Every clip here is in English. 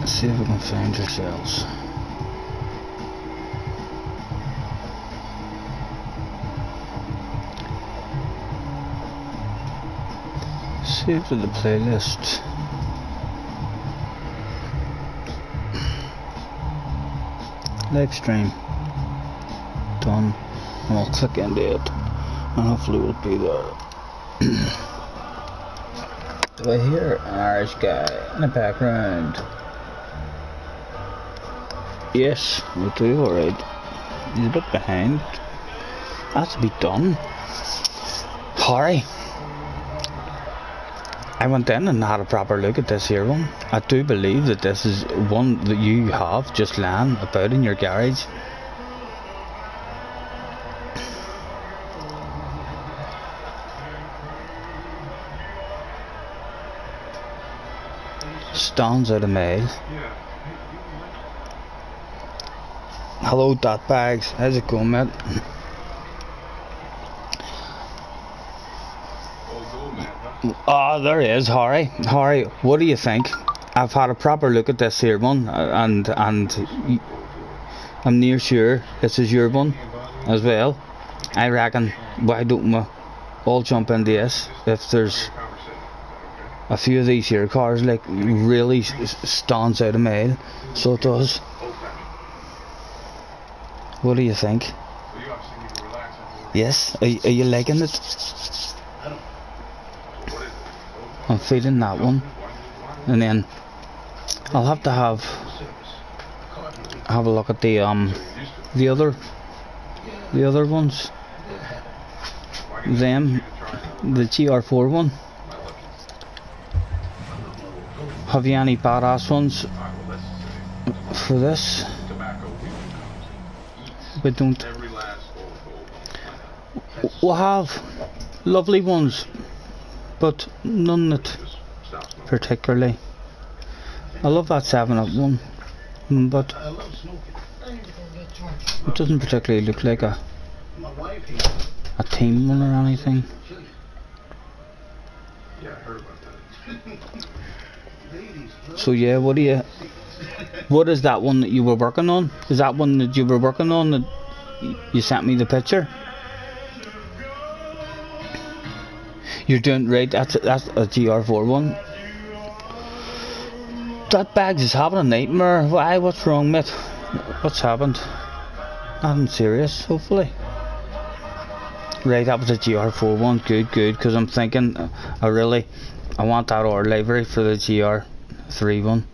See if we can find yourselves. Save to the playlist. Live stream. Done. And I'll click into it. And hopefully we'll be there. Do I hear an Irish guy in the background? Yes, we do, alright. He's a bit behind. Has to be done. Harry. I went in and had a proper look at this here one. I do believe that this is one that you have just lying about in your garage. Stands out a mile. Hello, Bags. How's it going, mate? Oh, there he is, Harry. Harry, what do you think? I've had a proper look at this here one, and I'm near sure this is your one as well. I reckon, why don't we all jump into this? If there's a few of these here cars, like, really stands out a mile, so it does. What do you think? Yes? Are you liking it? I'm feeling that one, and then I'll have to have a look at the other ones. The GR4 one. Have you any badass ones for this? We don't. We'll have lovely ones, but none that particularly. I love that 7-Up one, but it doesn't particularly look like a team one or anything. So yeah, what is that one that you were working on? Is that one that you were working on that you sent me the picture? You're doing right. That's a GR4 one. That Bags is having a nightmare. Why? What's wrong, mate? What's happened? Nothing serious, hopefully. Right, that was a GR4 one. Good. Because I'm thinking, I want that or livery for the GR3 one,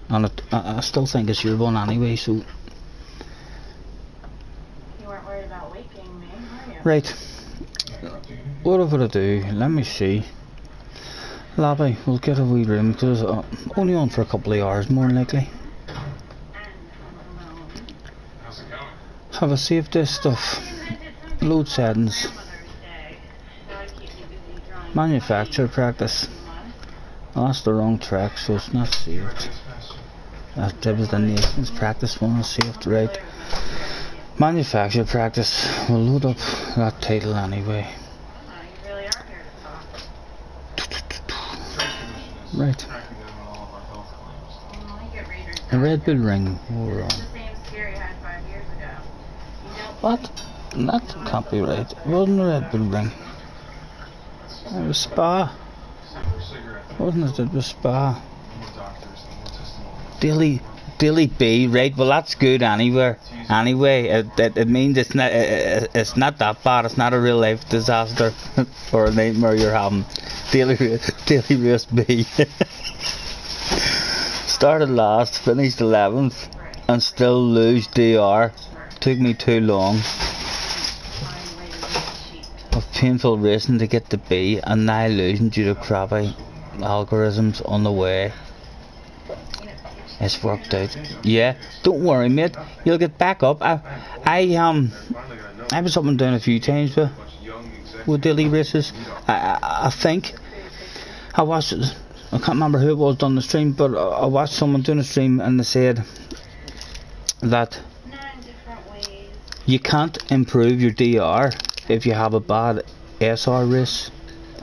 and I still think it's your one anyway. So. You weren't worried about waking me, were you? Right. What I'm gonna do, let me see. Labby, we'll get a wee room because only on for a couple of hours more than likely. Have a saved this stuff. Load settings. Manufacturer practice. Oh, that's the wrong track, so it's not saved. That was the nation's practice one is saved, right. Manufacturer practice. We'll load up that title anyway. Right. A Red Bull ring. We're on. What? That can't be right. It wasn't a Red Bull ring. It was Spa. Wasn't it? It was Spa. Daily B, right? Well, that's good anywhere. Anyway, it means it's not that bad. It's not a real life disaster or a nightmare you're having. Daily race B. Started last, finished 11th, and still lose DR. Took me too long. Of painful racing to get to B, and now losing due to crappy algorithms on the way. It's worked out. Yeah, don't worry, mate. You'll get back up. I was up and down a few times with daily races. I think I watched. I can't remember who it was on the stream, but I watched someone doing a stream and they said that you can't improve your DR if you have a bad SR race.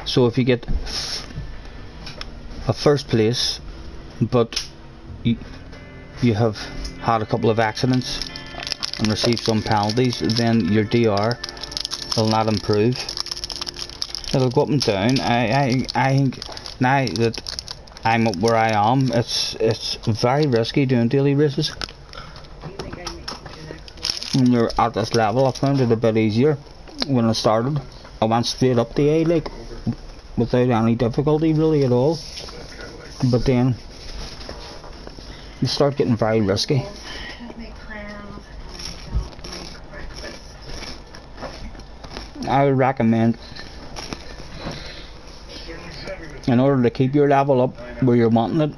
So if you get a first place, but you have had a couple of accidents and received some penalties, then your DR will not improve. It'll go up and down. I think now that I'm up where I am, it's very risky doing daily races. When you're at this level, I found it a bit easier. When I started, I went straight up the A, like, without any difficulty really at all. But then you start getting very risky. I would recommend, in order to keep your level up where you're wanting it,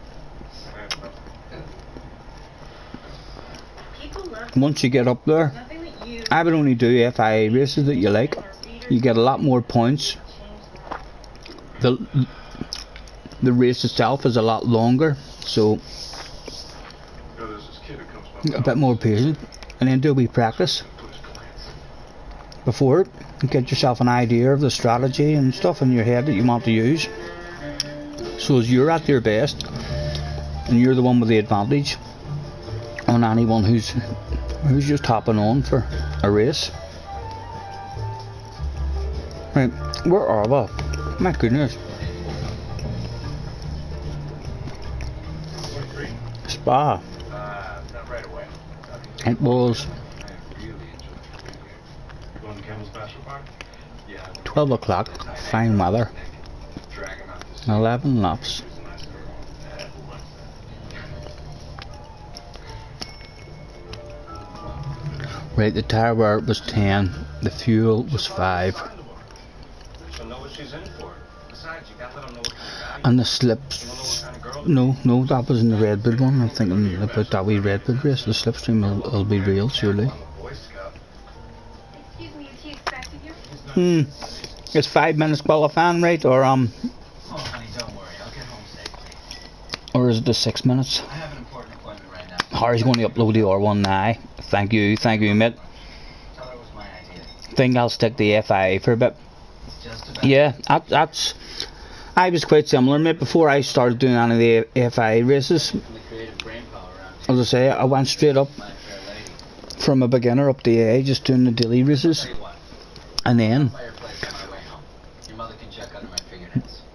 once you get up there, I would only do FIA races that you like. You get a lot more points. The race itself is a lot longer, so a bit more patient, and then do a wee practice before it. Get yourself an idea of the strategy and stuff in your head that you want to use, so as you're at your best and you're the one with the advantage on anyone who's just hopping on for a race. Right, where are we? My goodness. Spa. It was 12 o'clock, fine weather, 11 laps. Right, the tyre wear was 10, the fuel was 5. And the slips, no, that was in the Red Bull one. I'm thinking about that wee Red Bull race. The slipstream will be real, surely. It's 5 minutes qualifying, right? Or or is it the 6 minutes? Harry's going to upload the R1 now. Thank you, mate. Think I'll stick to the FIA for a bit. Yeah, that's. I was quite similar, mate. Before I started doing any of the FIA races, as I say, I went straight up from a beginner up to A, just doing the daily races, and then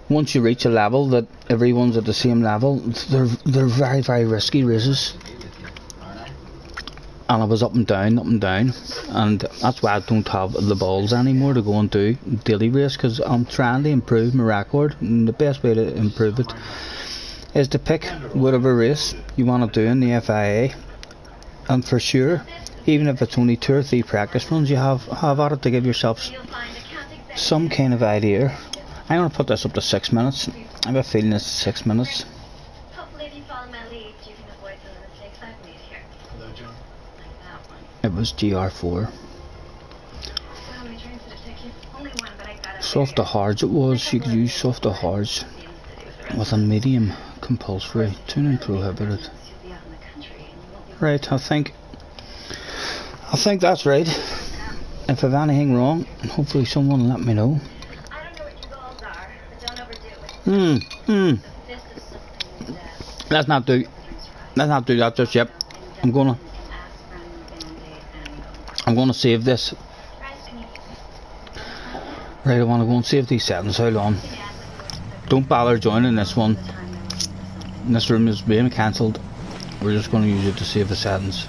once you reach a level that everyone's at the same level, they're very, very risky races. And I was up and down, and that's why I don't have the balls anymore to go and do daily race, because I'm trying to improve my record, and the best way to improve it is to pick whatever race you want to do in the FIA, and for sure, even if it's only 2 or 3 practice runs, you have at it to give yourself some kind of idea. I'm going to put this up to 6 minutes. I have a feeling it's 6 minutes. It was GR4. Soft to hards it was. You could use soft to hards with a medium compulsory. Tuning prohibited. Right, I think that's right. If I've anything wrong, hopefully someone will let me know. Let's not do that just yet. I'm gonna save this. Right, I want to go and save these settings. Hold on. Don't bother joining this one. This room is being cancelled. We're just going to use it to save the settings.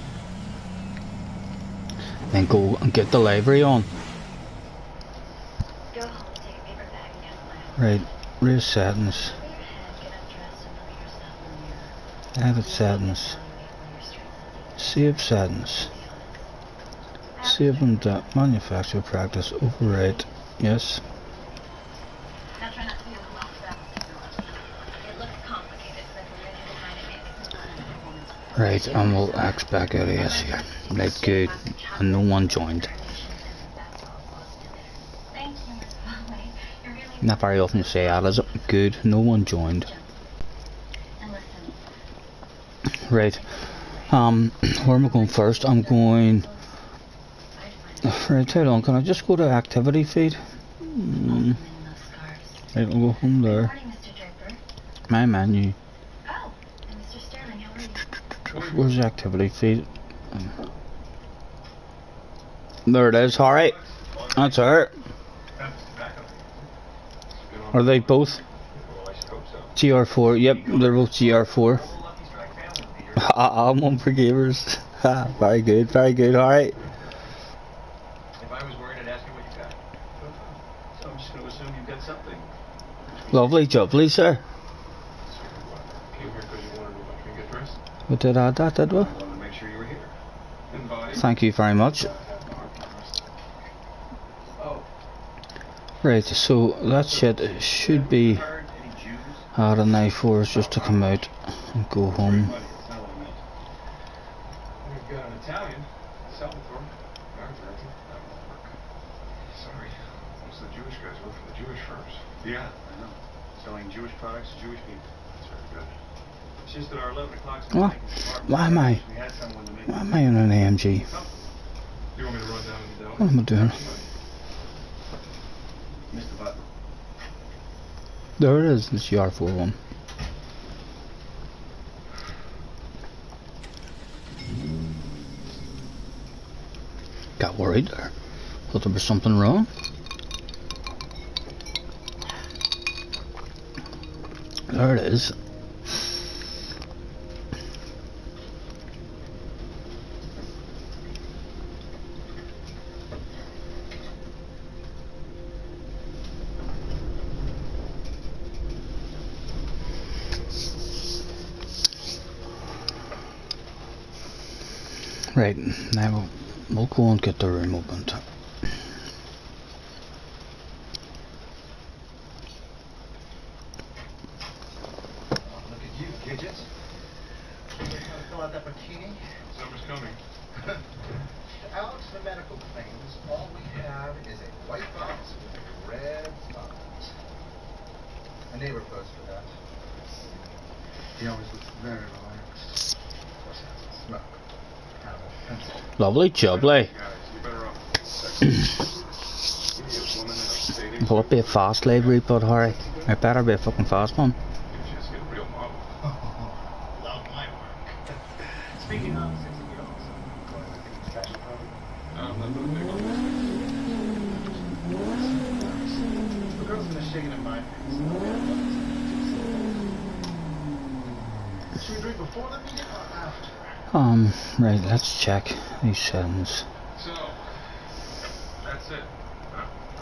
Then go and get the library on. Right, race settings. Edit settings. Save settings. Save and manufacture practice. Override. Yes. Right, and we'll X back out of this here. Right, good. And no one joined. Not very often you say that, is it? Good. No one joined. Right. Where am I going first? I'm going. Right, hold on. Can I just go to activity feed? Right, I'll go home there. My menu. Where's the activity feed? There it is, alright. That's her. Are they both? GR4, yep, they're both GR4. I'm on for gamers. Very good, alright. If I was worried, I'd ask you what you got. So I'm just going to assume you've got something. Lovely jubbly, sir. Came here because you wanted to watch me get dressed? We did add that, did we? I wanted to make sure you were here. Thank you very much. Oh. Right, so that shit should be out of night for us just to come out and go home. We've got an Italian, Salvatore. Sorry. Most of the Jewish guys work for the Jewish firms. Yeah, I know. Selling Jewish products to Jewish people. That's very good. It's just that our 11 o'clock. What? Why am I in an AMG? You want me to run down to the Dell? What am I doing? Mr. Butler. There it is, the GR4 one. Got worried there. Thought there was something wrong. There it is. Right, now we'll go and get the room opened. Look at you, Gidget. Fill out that bikini. Summer's coming. Alex, the medical claims, all we have is a white box with a red spot. A neighbor posed for that. He always looks very relaxed. Of course, he has to smoke. Kind of offensive. Lovely jubbly. Will it be a fast library, but Harry? It better be a fucking fast one. Love my work. Speaking of sexy girls, fashion problem? The girls in the shaking in my face. Should we drink before the meeting or after? Right, let's check these settings. So, that's it.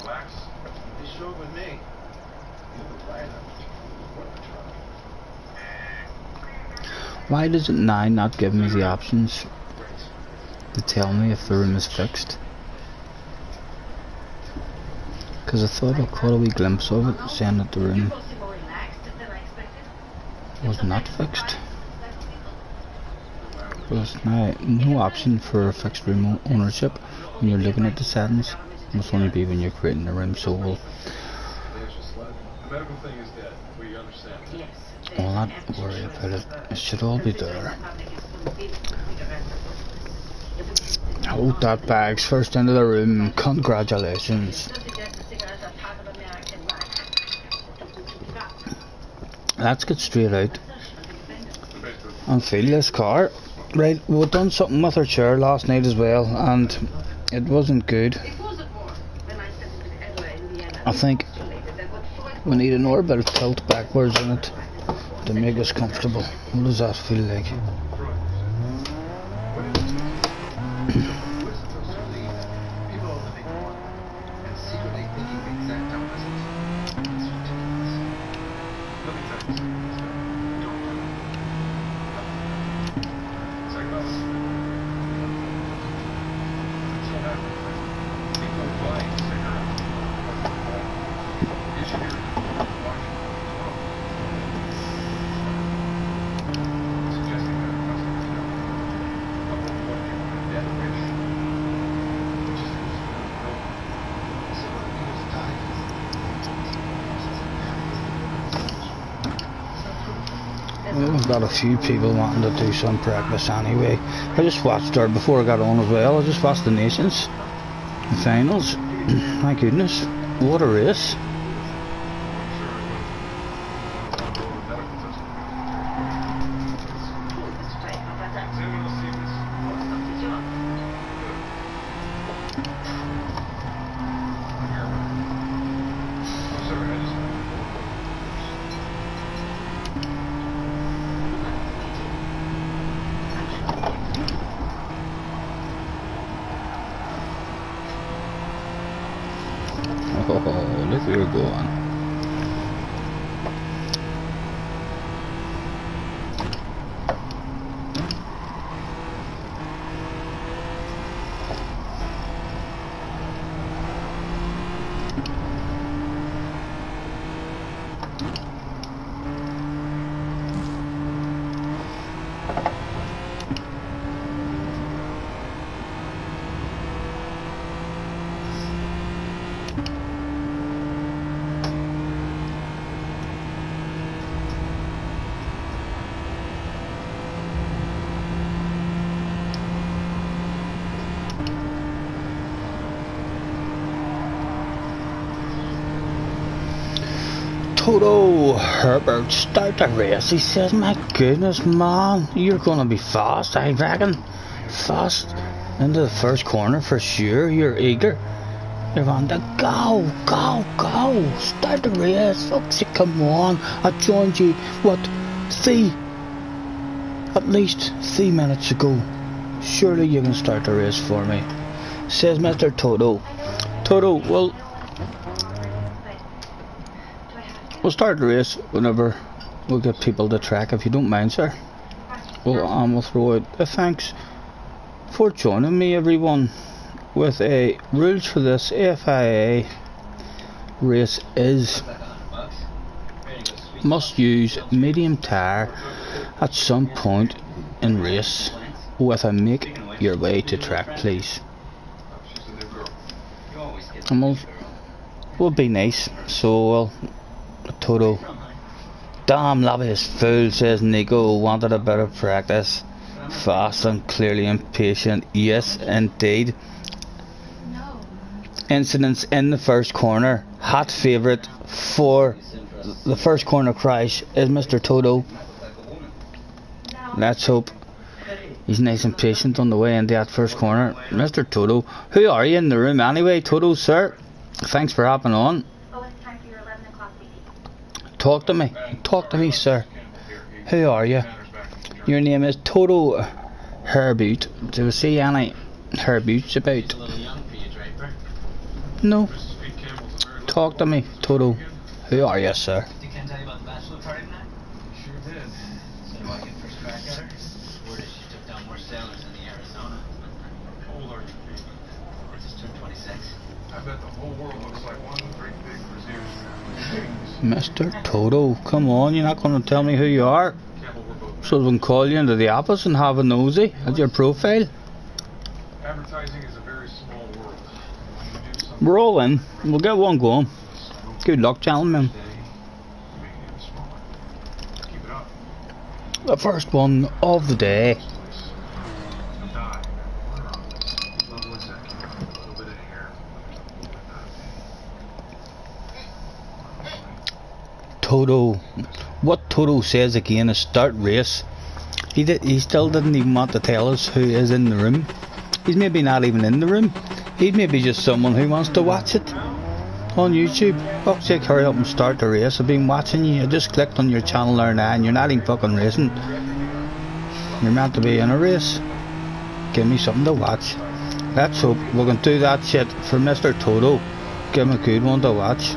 Relax. Be sure with me. You look right up. Why does it now not give me the options to tell me if the room is fixed? Because I thought I caught a wee glimpse of it saying that the room was not fixed. There's now no option for fixed room ownership when you're looking at the settings. It must only be when you're creating the room, so we'll not worry about it. It should all be there. Hold that, bags. First into the room. Congratulations. Let's get straight out and feel this car. Right, we've done something with our chair last night as well, and it wasn't good. I think we need another bit of tilt backwards in it to make us comfortable. What does that feel like? We've got a few people wanting to do some practice anyway. I just watched her before I got on as well. I just watched the Nations, the finals. My goodness, what a race. we're going. Toto Herbert start the race. He says, my goodness, man, you're gonna be fast, I reckon. Fast into the first corner for sure. You're eager. You're on the go, go, go. Start the race. Fuck's it, come on. I joined you, what, at least 3 minutes ago. Surely you can start the race for me, says Mr. Toto. Toto, well, we'll start the race whenever we'll get people to track, if you don't mind, sir. Well, we'll throw out a thanks for joining me, everyone, with a rules for this FIA race is must use medium tyre at some point in race with a make your way to track, please. And we'll be nice, so we'll Toto. Damn, lobby is full, says Nico. Wanted a bit of practice. Fast and clearly impatient. Yes, indeed. No. Incidents in the first corner. Hot favourite for the first corner crash is Mr. Toto. Let's hope he's nice and patient on the way into that first corner. Mr. Toto, who are you in the room anyway? Toto, sir, thanks for hopping on. Talk to me, sir. Who are you? Your name is Toto Herbert. Do we see any Herberts about? No. Talk to me, Toto. Who are you, sir? Mr. Toto, come on, you're not going to tell me who you are, so we can call you into the office and have a nosy at your profile. Advertising is a very small world. We're all in. We'll get one going. Good luck, gentlemen. The first one of the day. Toto, what Toto says again is start race. He still didn't even want to tell us who is in the room. He's maybe not even in the room. He's maybe just someone who wants to watch it on YouTube. Fuck's sake, hurry up and start the race. I've been watching you. I just clicked on your channel there now and you're not even fucking racing. You're meant to be in a race. Give me something to watch. Let's hope we can do that shit for Mr. Toto. Give him a good one to watch.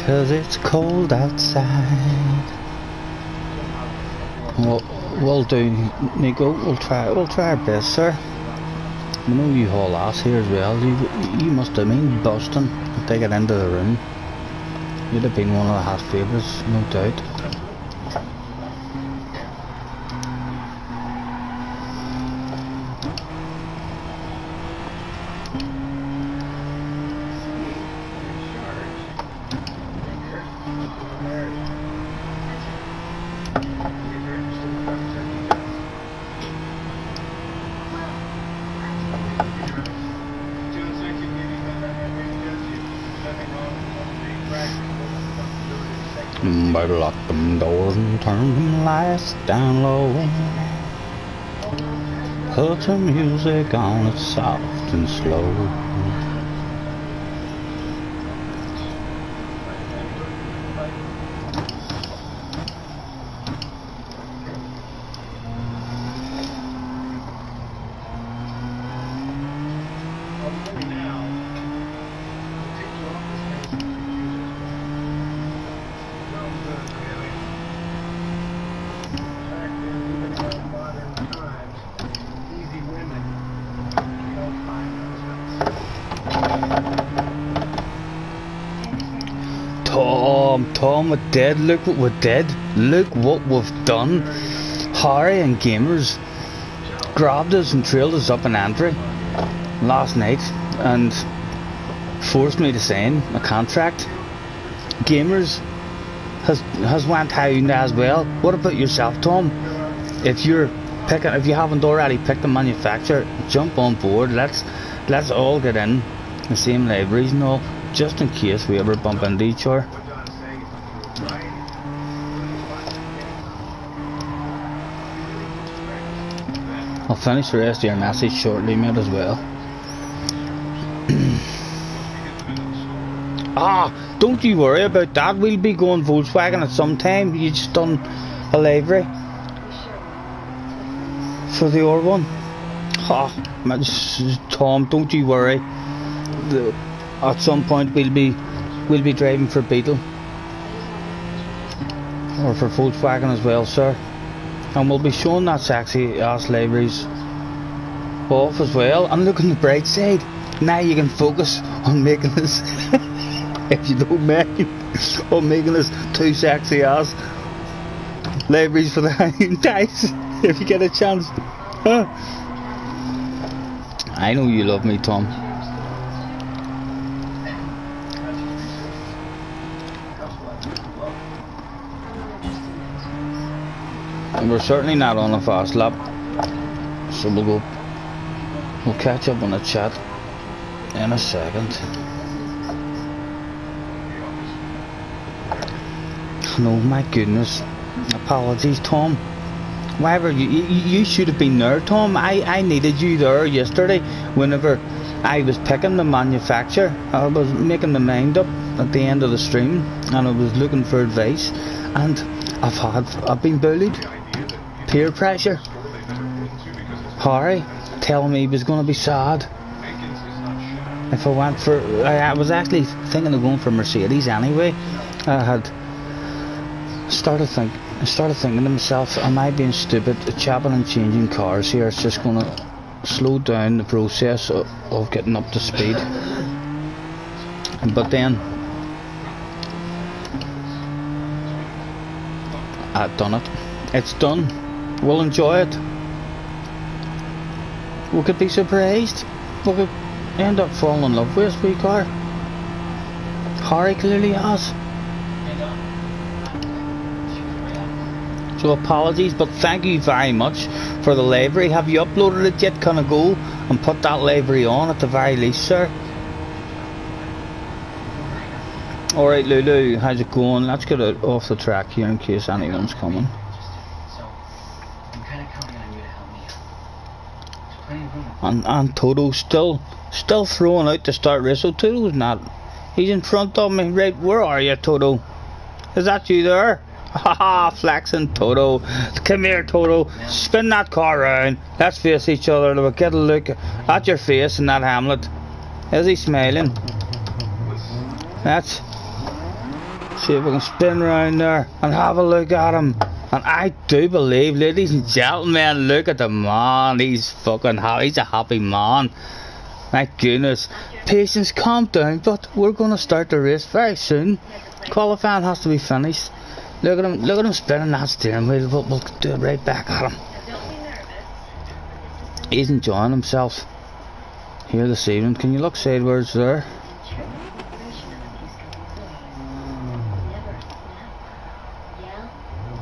Cause it's cold outside. We'll do, Nico. We'll try our best, sir. I know you haul ass here as well. You must have been busting to take it into the room. You'd have been one of the hot favourites, no doubt. Better lock them doors and turn them lights down low. Put the music on, it's soft and slow. Tom, we're dead. Look what we're dead. Look what we've done. Harry and Gamers grabbed us and trailed us up in Antrim last night and forced me to sign a contract. Gamers has went hound as well. What about yourself, Tom? If you haven't already picked the manufacturer, jump on board. Let's all get in the same libraries and all, just in case we ever bump into each other. I'll finish the rest of your message shortly, mate, as well. Don't you worry about that. We'll be going Volkswagen at some time. You just done a livery for the other one. Tom, don't you worry. At some point we'll be driving for Beetle or for Volkswagen as well, sir. And we'll be showing that sexy ass liveries off as well. And look on the bright side, now you can focus on making this if you don't mind, on making this two sexy ass liveries for the Hyundais if you get a chance. I know you love me, Tom. And we're certainly not on a fast lap, so we'll catch up on the chat in a second. No, my goodness, apologies, Tom. Why were you should have been there, Tom. I needed you there yesterday whenever I was picking the manufacturer. I was making my mind up at the end of the stream and I was looking for advice, and I've been bullied. Peer pressure. Harry telling me he was going to be sad if I went for. I was actually thinking of going for Mercedes anyway. I had started thinking to myself, am I being stupid? Chopping and changing cars here, it's just going to slow down the process of getting up to speed. But then I've done it. It's done. We'll enjoy it. We could be surprised. We could end up falling in love with this wee car. Harry clearly has. So apologies, but thank you very much for the livery. Have you uploaded it yet? Can I go and put that livery on at the very least, sir? Alright, Lulu, how's it going? Let's get it off the track here in case anyone's coming. And Toto's still throwing out the start race. So Toto's not. He's in front of me. Right, where are you, Toto? Is that you there? Haha, flexing, Toto. Come here, Toto. Spin that car around. Let's face each other. We'll get a look at your face in that Hamlet. Is he smiling? Let's see if we can spin around there and have a look at him. And I do believe, ladies and gentlemen, look at the man. He's fucking happy. He's a happy man. My goodness. Patience, calm down. But we're going to start the race very soon. Qualifying has to be finished. Look at him spinning that steering wheel. We'll do it right back at him. He's enjoying himself here this evening. Can you look sideways there?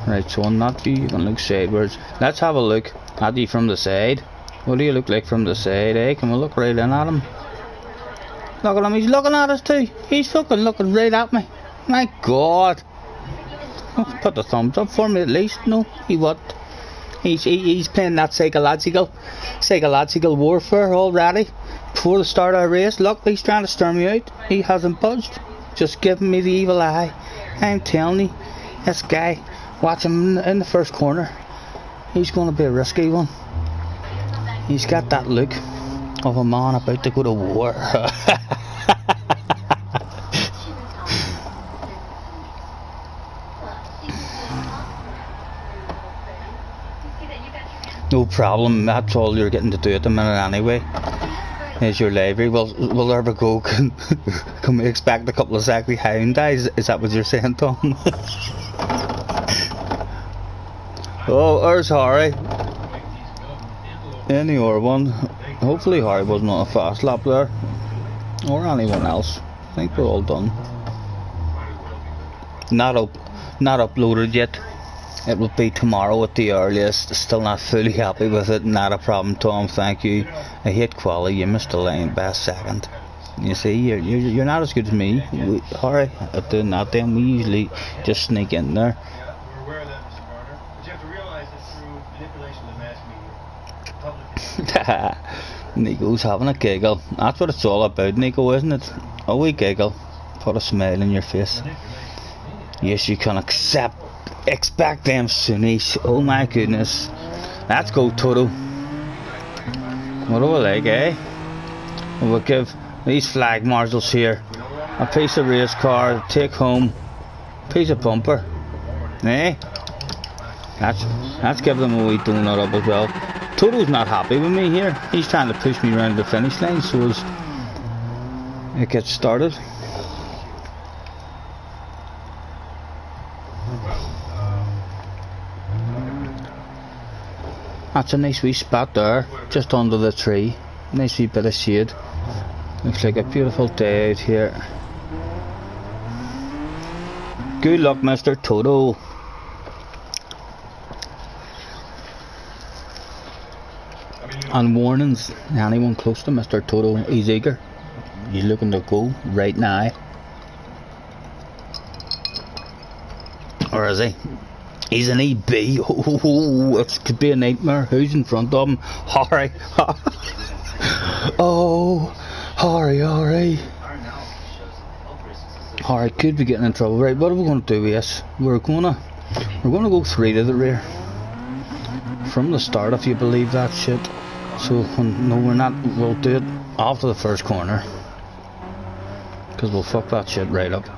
Right, so on that view you can look sideways. Let's have a look at you from the side. What do you look like from the side, eh? Can we look right in at him? Look at him, he's looking at us too. He's fucking looking right at me. My God. Oh, put the thumbs up for me at least. No, he what? He's playing that psychological warfare already. Before the start of the race, look, he's trying to stir me out. He hasn't budged. Just giving me the evil eye. I'm telling you, this guy, watch him in the first corner. He's going to be a risky one. He's got that look of a man about to go to war. No problem, that's all you're getting to do at the minute anyway. Is your livery. Will there ever go? Can we expect a couple of Zachary Hyundais? Is that what you're saying, Tom? Oh, there's Harry. Any or one. Hopefully Harry wasn't on a fast lap there. Or anyone else. I think we're all done. Not uploaded yet. It will be tomorrow at the earliest. Still not fully happy with it. Not a problem, Tom. Thank you. I hate quality. You missed the line by a second. You see, you're not as good as me. Harry, at doing that, then we usually just sneak in there. Yeah, we're aware of that, Mr. Garner. But you have to realize that through manipulation of the mass media, public. Nico's having a giggle. That's what it's all about, Nico, isn't it? A wee giggle. Put a smile in your face. Yes, you can expect them Sunnis. Oh my goodness. Let's go, Toto. What do we like, eh? We'll give these flag marshals here a piece of race car, take home, piece of bumper. Eh? Let's give them a wee donut up as well. Toto's not happy with me here. He's trying to push me around the finish line so as it gets started. That's a nice wee spot there, just under the tree. Nice wee bit of shade. Looks like a beautiful day out here. Good luck, Mr. Toto. And warnings, anyone close to Mr. Toto, he's eager. He's looking to go right now. Or is he? He's an EB. Oh, it could be a nightmare. Who's in front of him? Harry. Oh, Harry. Harry could be getting in trouble. Right, what are we going to do? Yes, we're gonna go 3 to the rear from the start, if you believe that shit. So no, we're not. We'll do it after the first corner because we'll fuck that shit right up.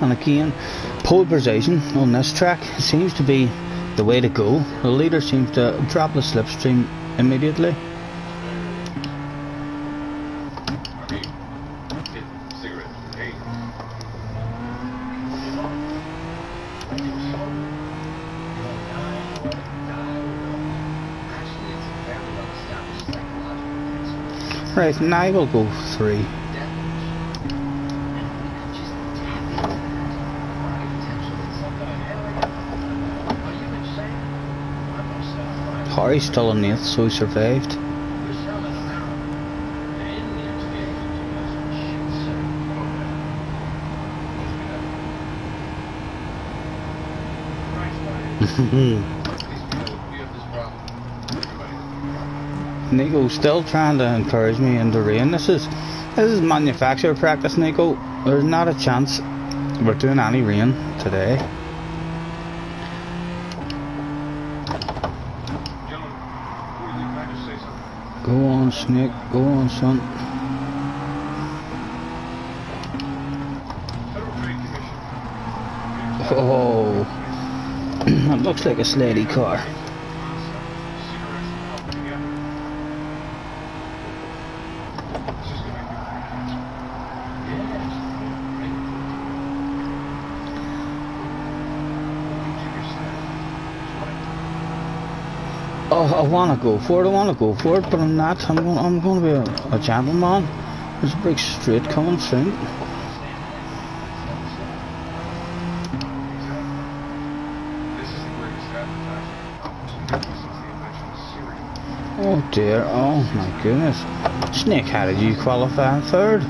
And again, pole position on this track seems to be the way to go. The leader seems to drop the slipstream immediately. Right, now we'll go 3. Harry's still in 8th, so he survived. Nico's still trying to encourage me in the rain. This is manufacturer practice, Nico. There's not a chance we're doing any rain today. Go on, Snake. Go on, son. Oh, that looks like a sladey car. Oh, I want to go for it, but I'm not. I'm going to be a gentleman. There's a big straight coming soon. Oh dear, oh my goodness. Snake, how did you qualify in third?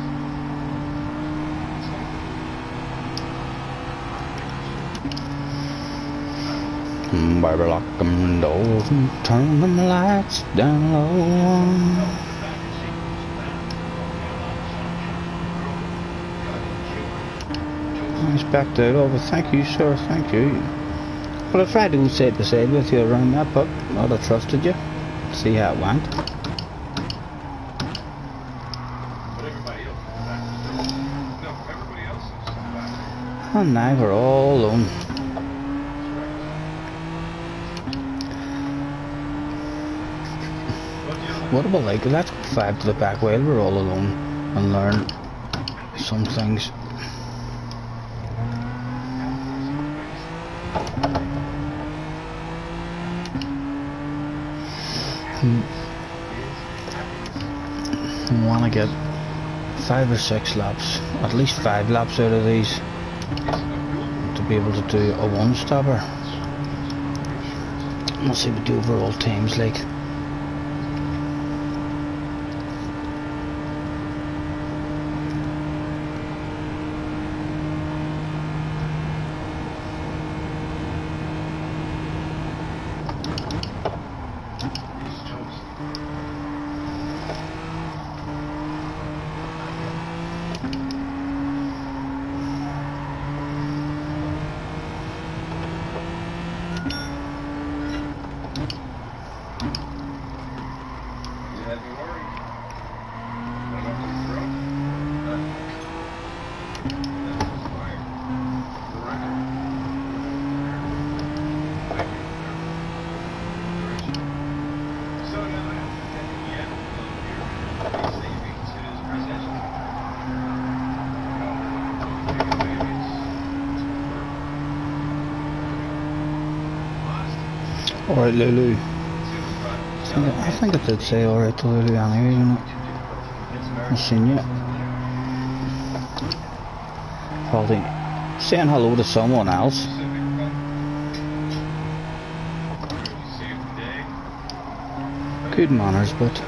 Baby, lock them doors and turn them lights down low. He's backed out over. Thank you, sir, thank you. Well, I tried to go side to side with you around that, but I'd have trusted you. See how it went. And now we're all alone. What about like, let's go 5 to the back while we're all alone and learn some things. I want to get 5 or 6 laps, at least 5 laps out of these to be able to do a one-stopper. We'll see what the overall time's like. Alright, Lulu. I think it did say alright to Lulu anyway, you know. I've seen you. Probably saying hello to someone else. Good manners, but...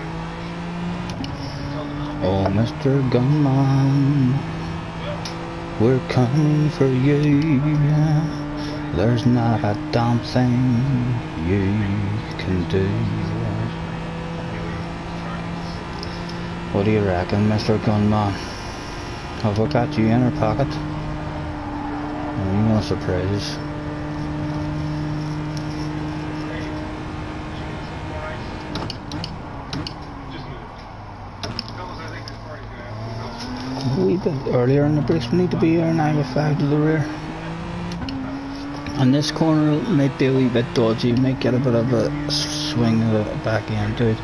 Oh, Mr. Gunman, we're coming for you. There's not a damn thing you can do. What do you reckon, Mr. Gunman? Have I got you in our pocket? Or you want a surprise? A wee bit earlier in the brakes, we need to be here 9 with 5 to the rear. And this corner might be a wee bit dodgy, you might get a bit of a swing of the back end to it.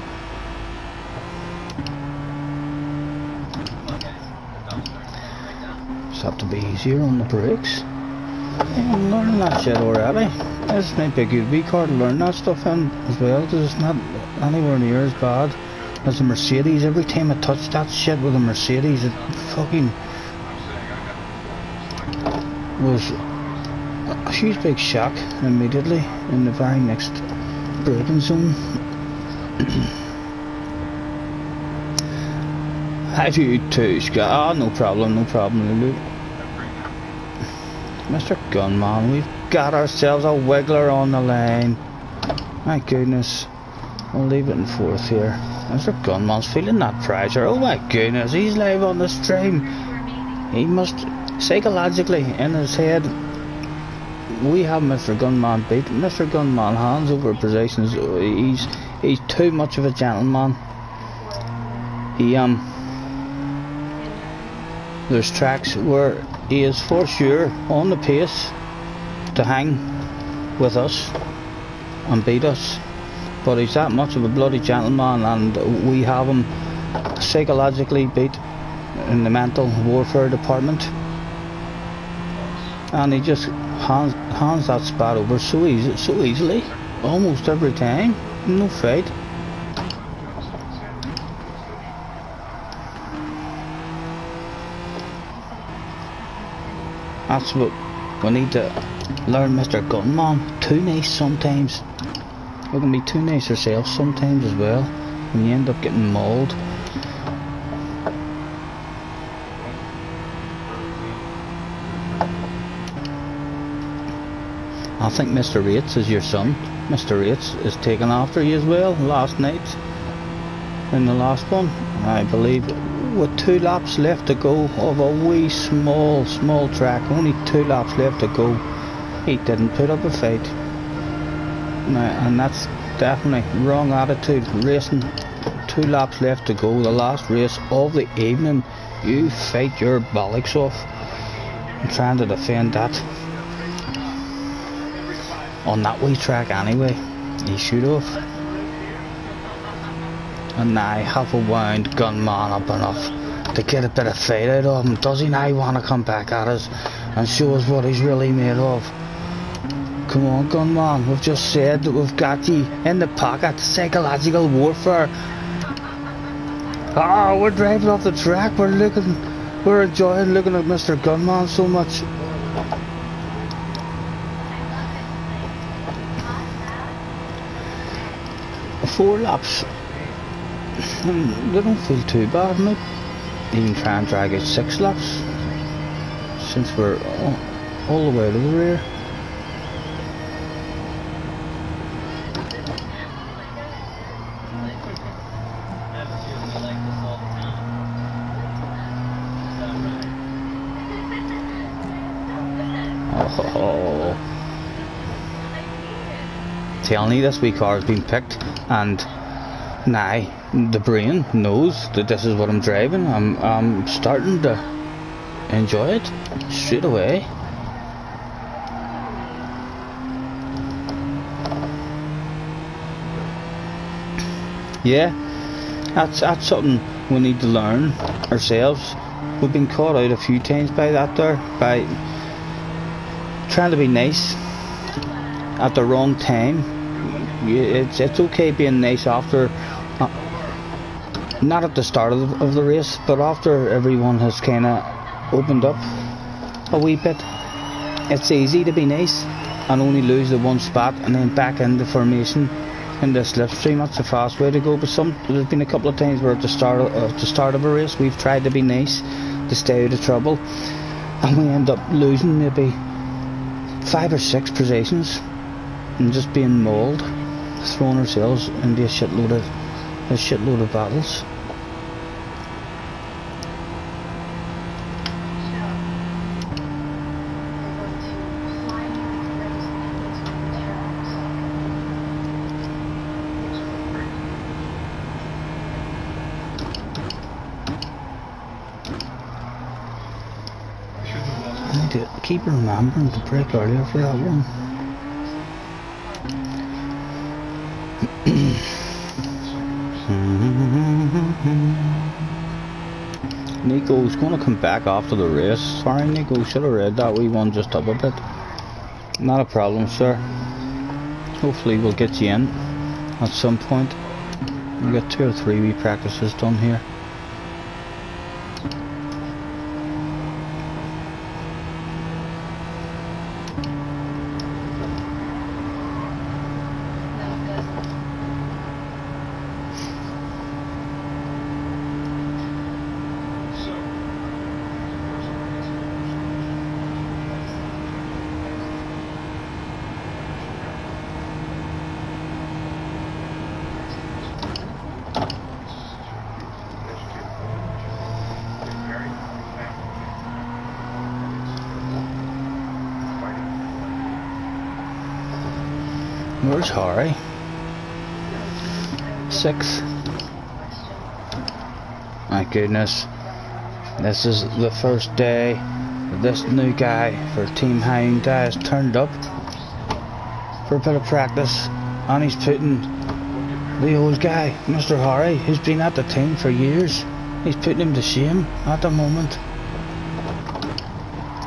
Just have to be easier on the brakes. Yeah, I'm learning that shit already. This might be a good wee car to learn that stuff in as well, because it's not anywhere near as bad as a Mercedes. Every time I touch that shit with a Mercedes, it fucking was a huge big shock immediately in the very next braking zone. Have you too, Scott? Oh, no problem, Lulu. Mr. Gunman, we've got ourselves a wiggler on the line. My goodness. We'll leave it in 4th here. Mr. Gunman's feeling that pressure. Oh my goodness, he's live on the stream. He must, psychologically, in his head, we have Mr. Gunman beat. Mr. Gunman hands over positions. He's too much of a gentleman. There's tracks where he is for sure on the pace to hang with us and beat us, but he's that much of a bloody gentleman, and we have him psychologically beat in the mental warfare department, and he just hands that spot over so easily, almost every time. No fight. That's what we need to learn, Mr. Gunman. Too nice sometimes. We can be too nice ourselves sometimes as well. and you end up getting mauled. I think Mr. Rates is your son. Mr. Rates is taken after you as well last night in the last one, I believe, with 2 laps left to go of a wee small track, only 2 laps left to go. He didn't put up a fight. And that's definitely wrong attitude. Racing 2 laps left to go, the last race of the evening, you fight your bollocks off and trying to defend that on that wee track anyway. He should have. And now half a wound gunman up enough to get a bit of fight out of him. Does he now want to come back at us and show us what he's really made of? Come on, gunman, we've just said that we've got you in the pocket. Psychological warfare. Oh, we're driving off the track. We're enjoying looking at Mr. Gunman so much. 4 laps. They don't feel too bad. Might even try and drag out 6 laps since we're all the way to the rear. Oh, telling you, this wee car has been picked, and now the brain knows that this is what I'm driving. I'm starting to enjoy it straight away. Yeah, that's something we need to learn ourselves. We've been caught out a few times by that there, by trying to be nice at the wrong time. It's okay being nice after, not at the start of the race, but after everyone has kind of opened up a wee bit. It's easy to be nice and only lose the one spot and then back into formation in the slipstream. That's the fast way to go. But there's been a couple of times where at the start of a race we've tried to be nice to stay out of trouble, and we end up losing maybe 5 or 6 positions and just being mauled, throwing ourselves into a shitload of battles. I need to keep remembering to brake earlier for that one. Nico's going to come back after the race. Sorry, Nico, should have read that wee one just up a bit. Not a problem, sir. Hopefully we'll get you in at some point. We'll get 2 or 3 wee practices done here. Where's Harry? 6th. My goodness. This is the first day that this new guy for Team Hyundai has turned up for a bit of practice, and he's putting the old guy, Mr. Harry, who's been at the team for years, he's putting him to shame at the moment.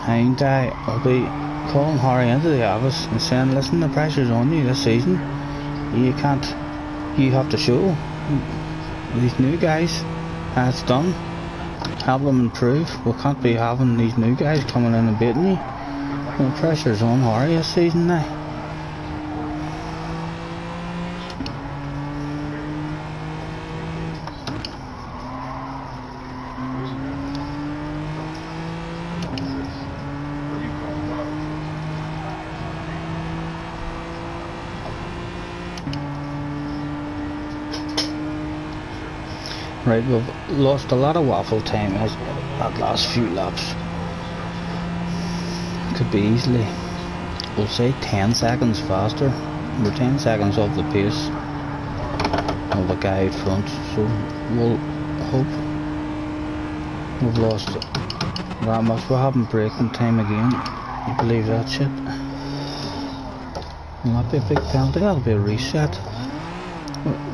Hyundai will be calling Harry into the office and saying, listen, the pressure's on you this season. You have to show these new guys how it's done. Help them improve. We can't be having these new guys coming in and beating you. The pressure's on Harry this season now. Right, we've lost a lot of waffle time as that last few laps. Could be easily, we'll say 10 seconds faster. We're 10 seconds off the pace of the guy out front, so we'll hope we've lost that much. We haven't braking time again. I believe that's it. Will that be a big penalty? That'll be a reset.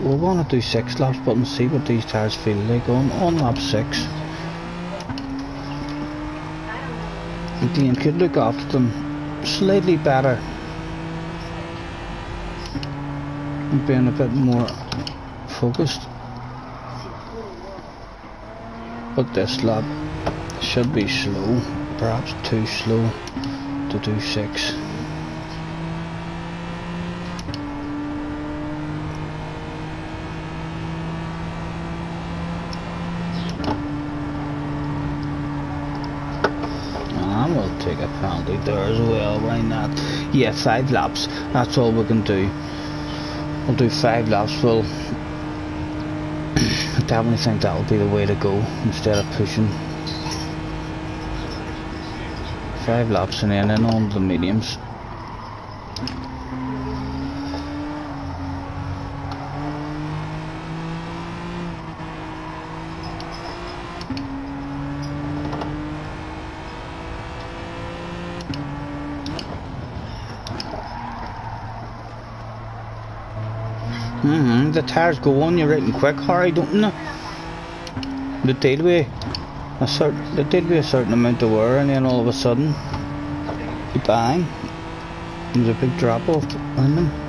We want to do 6 laps, but we'll see what these tyres feel like on lap 6. Again, could look after them slightly better and being a bit more focused. But this lap should be slow, perhaps too slow to do 6. And we'll take a penalty there as well, why not? Yeah, 5 laps, that's all we can do. We'll do 5 laps. We'll I definitely think that will be the way to go instead of pushing 5 laps and then in on the mediums. The tyres go on you right and quick, Harry, don't they? They deal with a certain amount of wear, and then all of a sudden, bang! There's a big drop off on them.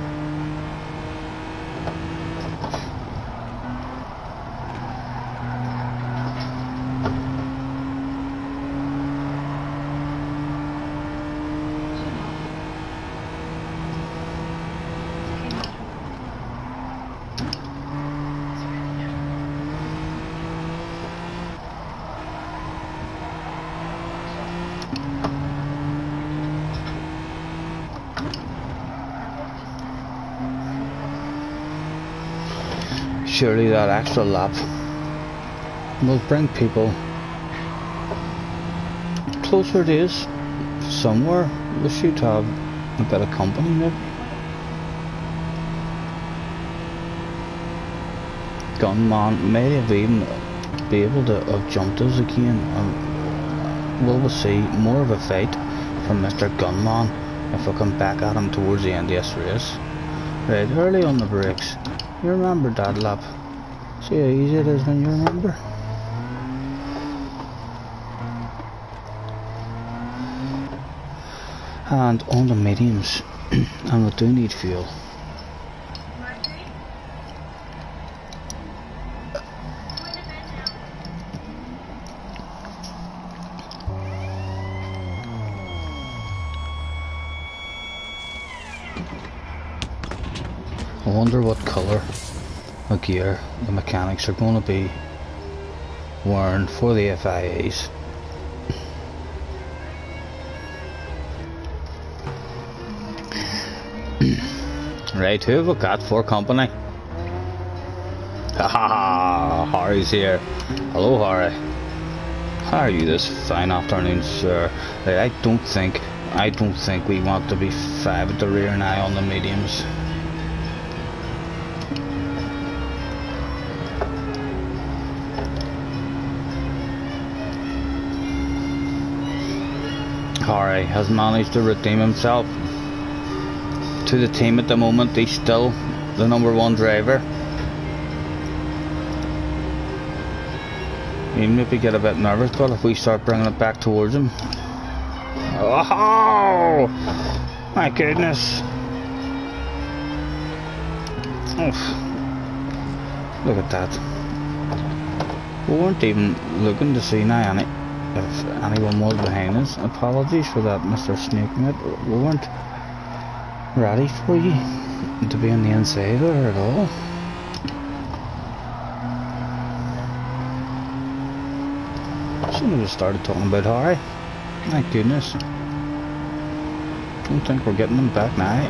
Surely that extra lap will bring people closer to us somewhere. We should have a bit of company maybe. Gunman may have even be able to have jumped us again, and we'll see more of a fight from Mr. Gunman if we come back at him towards the end of this race. Right, early on the brakes. You remember that lap? See how easy it is when you remember? And on the mediums, and we do need fuel. I wonder what colour of gear the mechanics are going to be wearing for the FIAs. Right, who have we got for company? Haha, Harry's here. Hello, Harry. How are you this fine afternoon, sir? I don't think we want to be 5 at the rear now on the mediums. Harry has managed to redeem himself to the team at the moment. He's still the #1 driver. He maybe get a bit nervous, but if we start bringing it back towards him, oh my goodness! Oof. Look at that. We weren't even looking to see now if anyone was behind us. Apologies for that, Mr. Snakemate. We weren't ready for you to be on the inside there at all. Shouldn't have started talking about Harry. My goodness. Don't think we're getting them back now.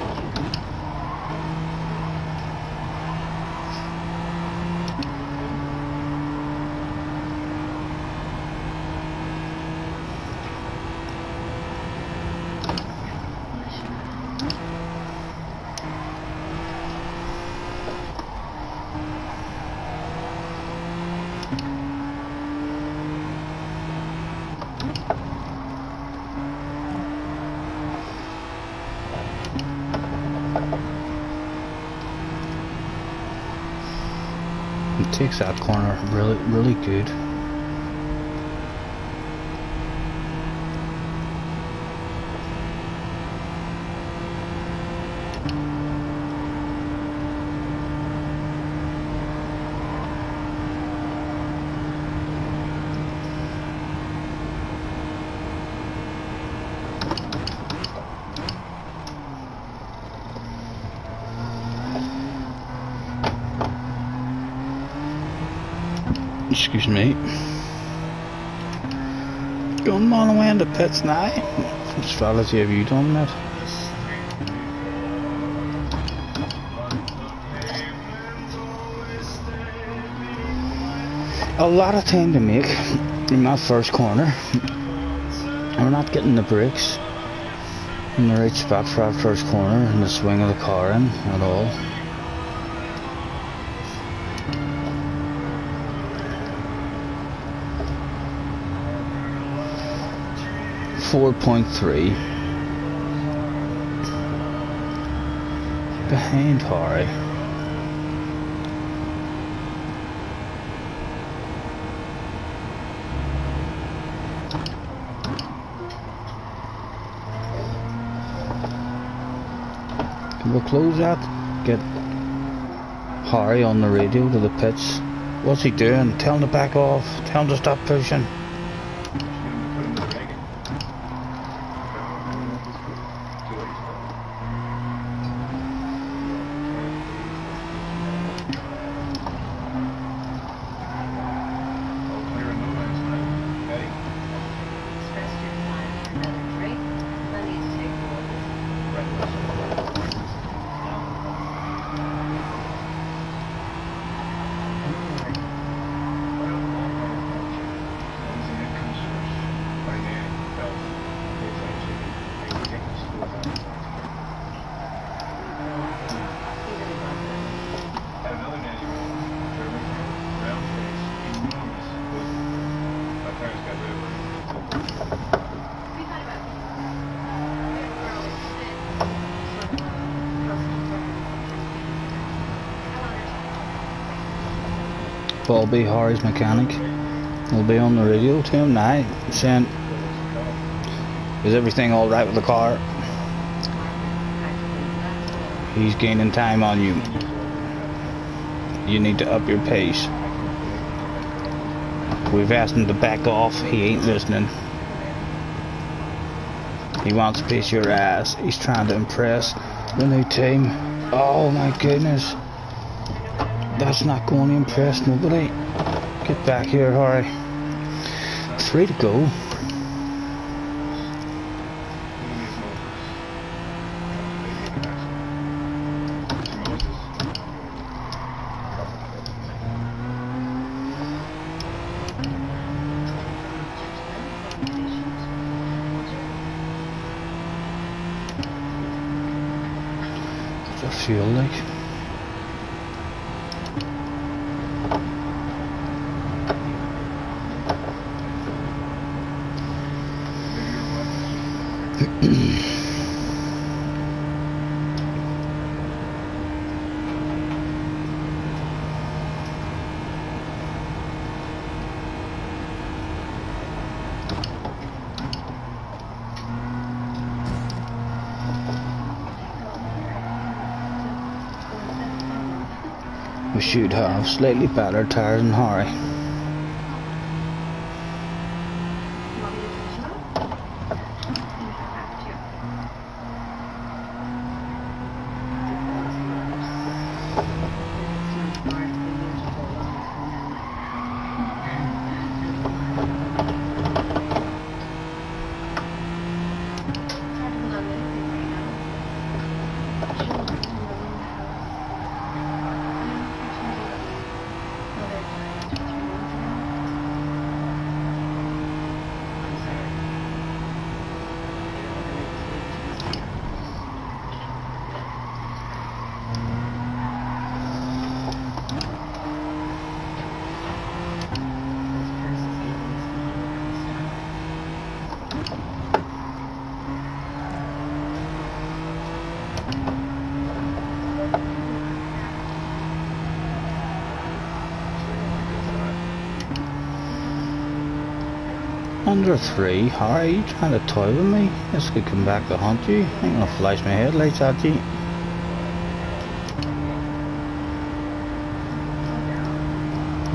It takes that corner really good. Excuse me. Going on away in the pits now. What strategy have you done, mate? A lot of time to make in that first corner. We're not getting the brakes in the right spot for that first corner and the swing of the car in at all. .3 behind Harry. Can we close that? Get Harry on the radio to the pits. What's he doing? Tell him to back off. Tell him to stop pushing. Bobby, Harry's mechanic, will be on the radio to him now, saying, is everything alright with the car? He's gaining time on you. You need to up your pace. We've asked him to back off, he ain't listening. He wants a piece of your ass. He's trying to impress the new team. Oh my goodness. That's not going to impress nobody. Get back here, Harry. 3 to go. What's that feel like? We should have slightly better tyres than Harry. Under 3. Harry, you trying to toy with me? This could come back to haunt you. I ain't gonna flash my headlights at you.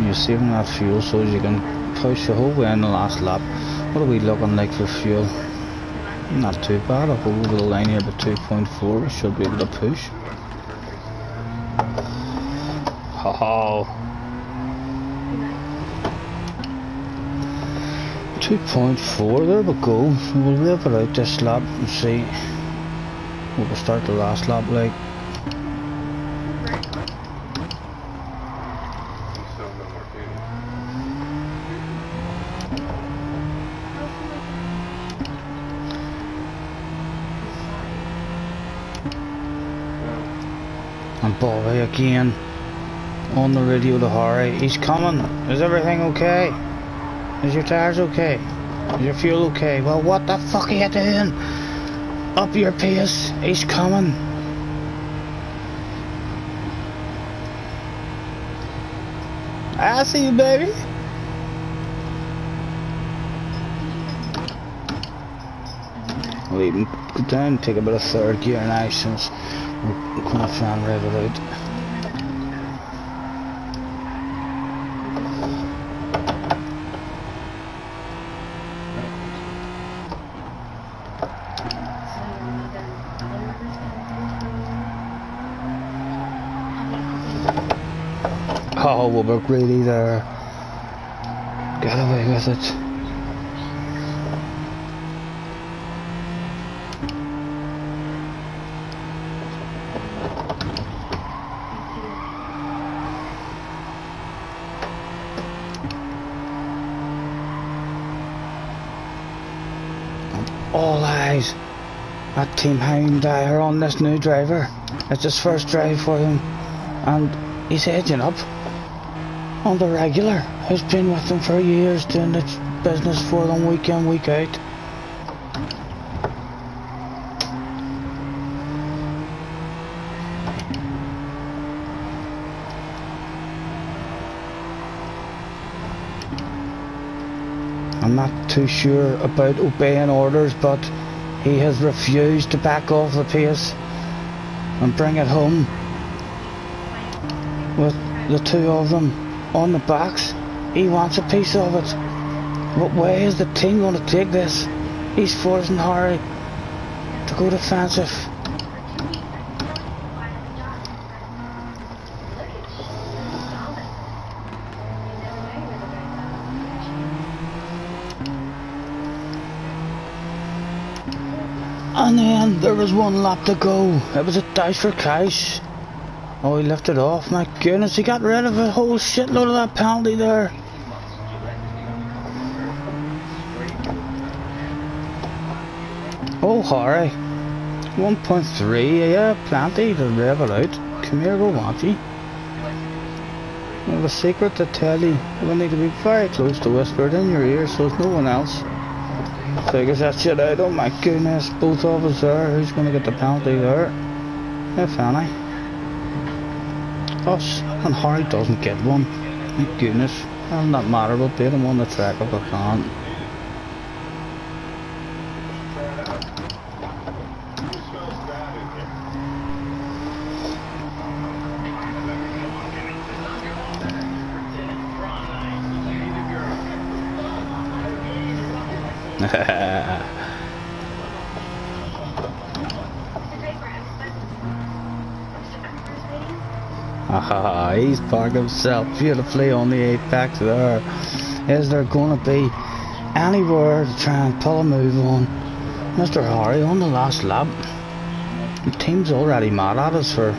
You're saving that fuel so as you can push the whole way in the last lap. What are we looking like for fuel? Not too bad. I'll go over the line here about 2.4. We should be able to push. Oh. 2.4, there we go. We'll rip it out this lap and see what we'll start the last lap like. And Bobby again on the radio to Harry. He's coming. Is everything okay? Is your tires okay? Is your fuel okay? Well, what the fuck are you doing? Up your pace. He's coming. I see you, baby. We'll even go down and take a bit of third gear now since we're going to try and rev it out. Oh, well, we're greedy there. Get away with it. All eyes at Team Hyundai are on this new driver. It's his first drive for him, and he's edging up on the regular, who's been with them for years, doing the business for them week in, week out. I'm not too sure about obeying orders, but he has refused to back off the pace and bring it home with the two of them on the backs. He wants a piece of it. What way is the team going to take this? He's forcing Harry to go defensive. And then there was one lap to go. It was a dash for cash. Oh, he lifted off. My goodness, he got rid of a whole shitload of that penalty there. Oh, Harry. 1.3, yeah, plenty to rev it out. Come here, go want you. I have a secret to tell you. We need to be very close to whisper it in your ear so there's no one else figures that shit out. Oh my goodness, both of us there. Who's going to get the penalty there? If any. Us. And Harry doesn't get one. Thank goodness. Doesn't that matter, we'll beat him on the track if I can't. He's parked himself beautifully on the apex there. Is there going to be anywhere to try and pull a move on Mr. Harry on the last lap? The team's already mad at us for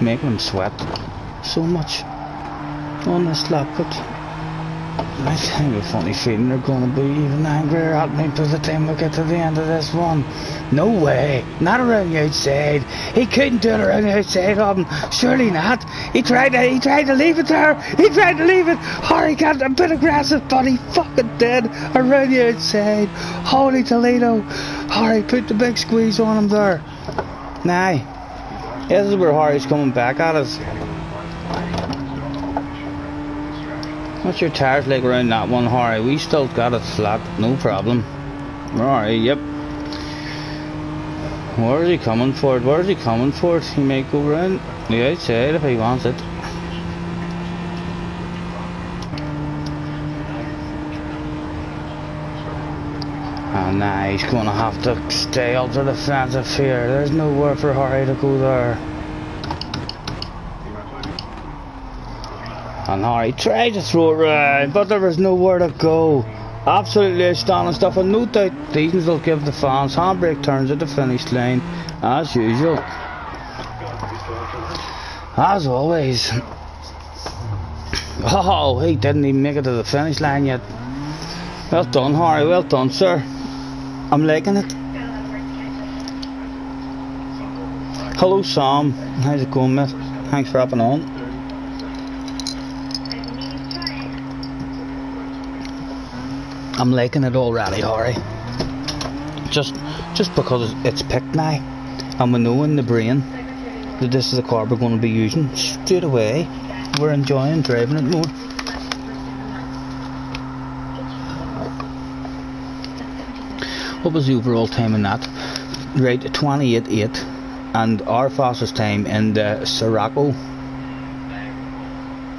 making him sweat so much on this lap, but I have a funny feeling they're going to be even angrier at me by the time we get to the end of this one. No way, not around the outside. He couldn't do it around the outside of him. Surely not. He tried to leave it there. He tried to leave it. Harry got a bit aggressive, but he fucking did around the outside. Holy Toledo. Harry put the big squeeze on him there. Now, this is where Harry's coming back at us. What's your tires like around that one, Harry? We still got it flat, no problem. Alright, yep. Where is he coming for it? Where is he coming for it? He may go round the outside if he wants it. And now he's going to have to stay ultra defensive here. There's nowhere for Harry to go there. And Harry tried to throw it round, but there was nowhere to go. Absolutely outstanding stuff, and no doubt these will give the fans handbrake turns at the finish line, as usual. As always. Oh, he didn't even make it to the finish line yet. Well done, Harry, well done, sir. I'm liking it. Hello, Sam. How's it going, mate? Thanks for hopping on. I'm liking it already, Harry. Just because it's picked now, and we know in the brain that this is the car we're going to be using straight away. We're enjoying driving it more. What was the overall time in that? Right, 28.8, and our fastest time in the Sirocco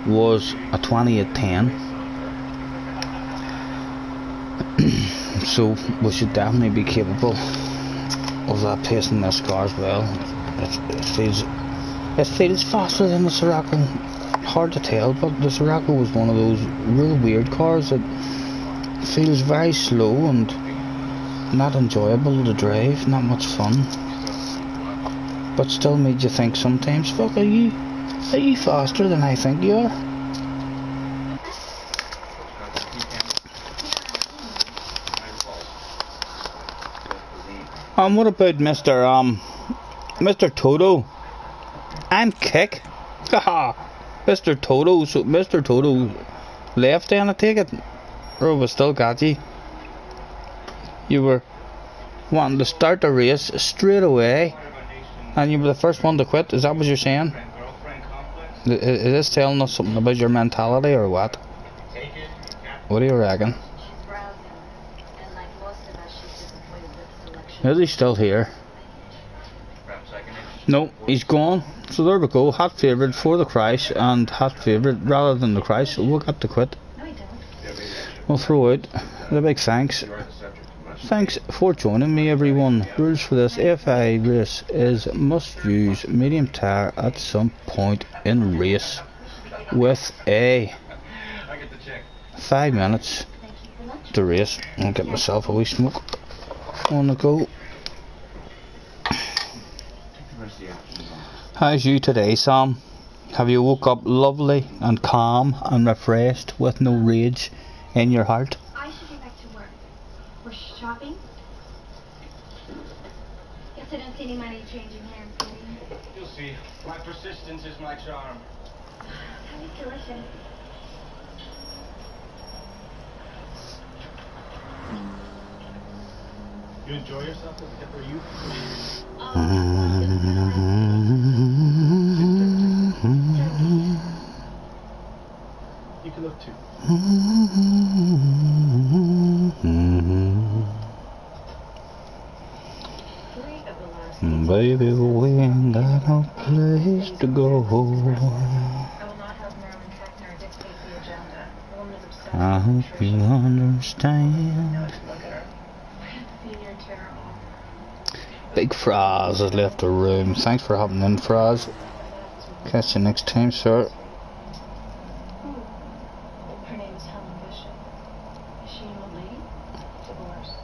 was a 28.10. So we should definitely be capable of that pace in this car as well. It feels faster than the Sirocco. Hard to tell, but the Sirocco was one of those real weird cars that feels very slow and not enjoyable to drive, not much fun, but still made you think sometimes, fuck, are you faster than I think you are? What about Mr. Toto? I'm kick. Haha. Mr. Toto, so Mr. Toto left then, I take it? Or we still got you? You were wanting to start the race straight away and you were the first one to quit, is that what you're saying? Is this telling us something about your mentality or what? What do you reckon? Is he still here? No, he's gone. So there we go, hot favourite for the crash and hot favourite rather than the crash, so we'll get to quit. We'll throw out the big thanks. Thanks for joining me, everyone. Rules for this FI race is must use medium tyre at some point in race with a 5 minutes to race. I'll get myself a wee smoke on the go. How's you today, Sam? Have you woke up lovely and calm and refreshed with no rage in your heart? I should get back to work. We're shopping? Guess I don't see any money changing hands, do you? You'll see. My persistence is my charm. That is delicious. You enjoy yourself as a hipper youth? You can look too. Baby, we ain't got no place to go. I will not have Marilyn Keckner dictate the agenda. The woman is obsessed I with hope you nutrition. understand. Look at her. You're terrible. Big Fraz has left the room. Thanks for hopping in, Fraz. Catch you next time, sir. Her name is Helen Bishop. Is she an old lady? Divorced.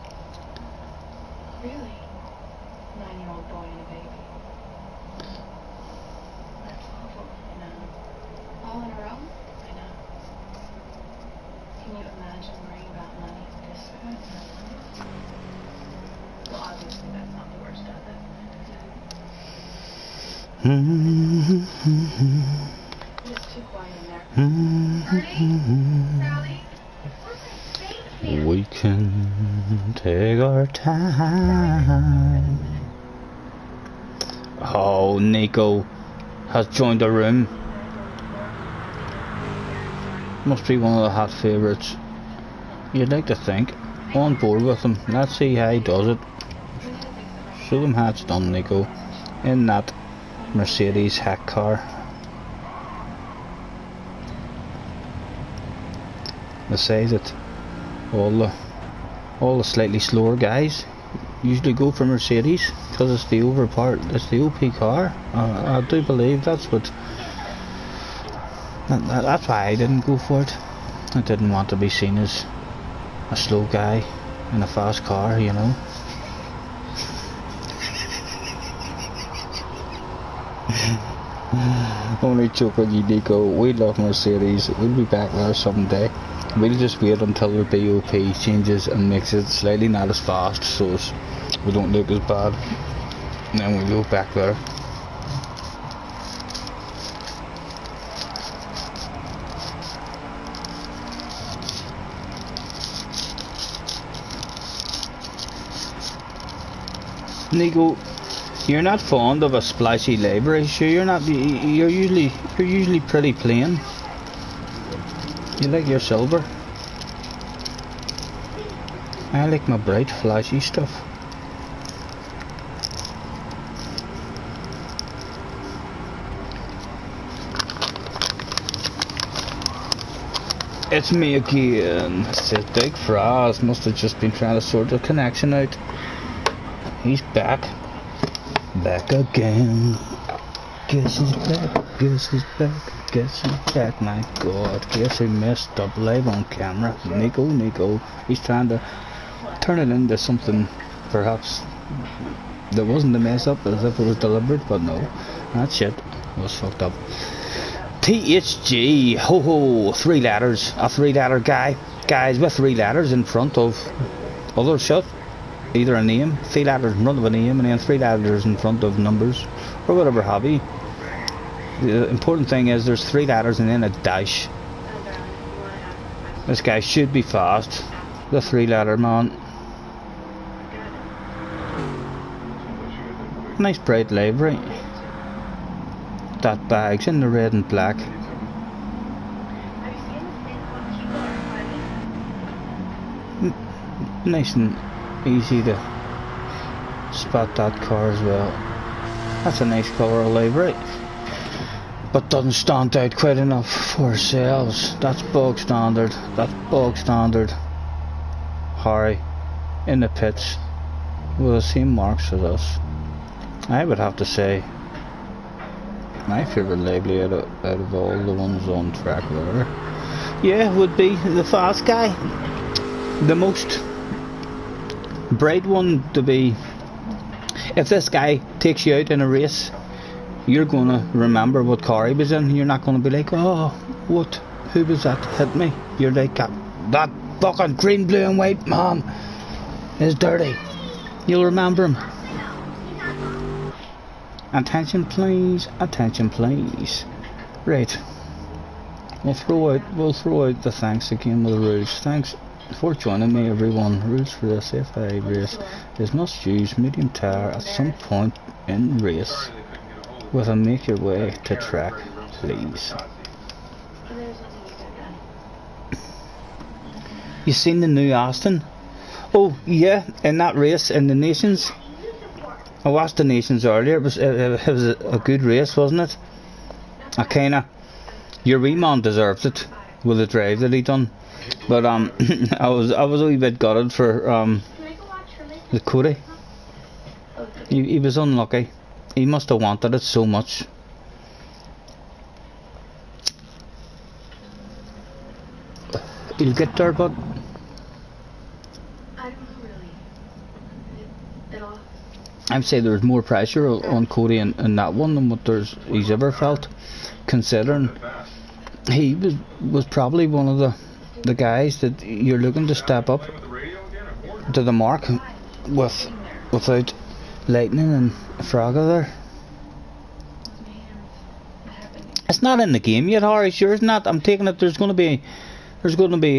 Really? 9-year-old boy and a baby. That's awful. I know. All in a row? I know. Can you imagine worrying about money this way? Well, obviously that's not the worst of it. Just too quiet in there. We can take our time. Oh, Nico has joined the room. Must be one of the hot favourites. You'd like to think. On board with him. Let's see how he does it. Show them how it's done, Nico. In that Mercedes hack car. They say that all the slightly slower guys usually go for Mercedes because it's the OP car. I do believe that's what. That's why I didn't go for it. I didn't want to be seen as a slow guy in a fast car, you know. Only joking, you Nico. We love Mercedes. We'll be back there someday. We'll just wait until their BOP changes and makes it slightly not as fast, so we don't look as bad. And then we'll go back there. Nico, you're not fond of a splashy livery, sure? You're usually pretty plain. You like your silver. I like my bright, flashy stuff. It's me again. Says Big Frost. Must have just been trying to sort the connection out. He's back. Back again. Guess he's back. Guess he's back. Guess he's back. My God. Guess he messed up live on camera. Nico. He's trying to turn it into something perhaps that wasn't a mess up, as if it was deliberate, but no. That shit was fucked up. THG. Ho ho. 3 letters. A 3-letter guy. Guys with 3 letters in front of other shit. Either a name, 3 letters in front of a name, and then 3 letters in front of numbers, or whatever hobby. The important thing is there's 3 letters and then a dash. This guy should be fast. The 3-letter man. Nice bright livery. That bag's in the red and black. Nice and easy to spot that car as well. That's a nice colour of livery, but doesn't stand out quite enough for ourselves. That's bog standard. That's bog standard. Harry in the pits with the same marks as us. I would have to say my favourite livery out of all the ones on track there, yeah, would be the fast guy. The most bright one to be. If this guy takes you out in a race, you're gonna remember what car he was in. You're not gonna be like, oh, what? Who was that hit me? You're like, that fucking green, blue and white man is dirty. You'll remember him. Attention please, attention please. Right. We'll throw out the thanks again with the rules. Thanks for joining me, everyone. Rules for this FIA race is must use medium tire at some point in race with a make your way to track, please. You seen the new Aston? Oh yeah, in that race in the Nations. I watched the Nations earlier. It was a good race, wasn't it? Your wee man deserves it with the drive that he done. But I was a wee bit gutted for the Cody. He was unlucky. He must have wanted it so much. He'll get there, but I don't know really. At all. I'd say there's more pressure on Cody in that one than what he's ever felt, considering he was probably one of the guys that you're looking to step up to the mark without Lightning and Fraga there. It's not in the game yet, Harry. Sure, it's not. I'm taking it. There's going to be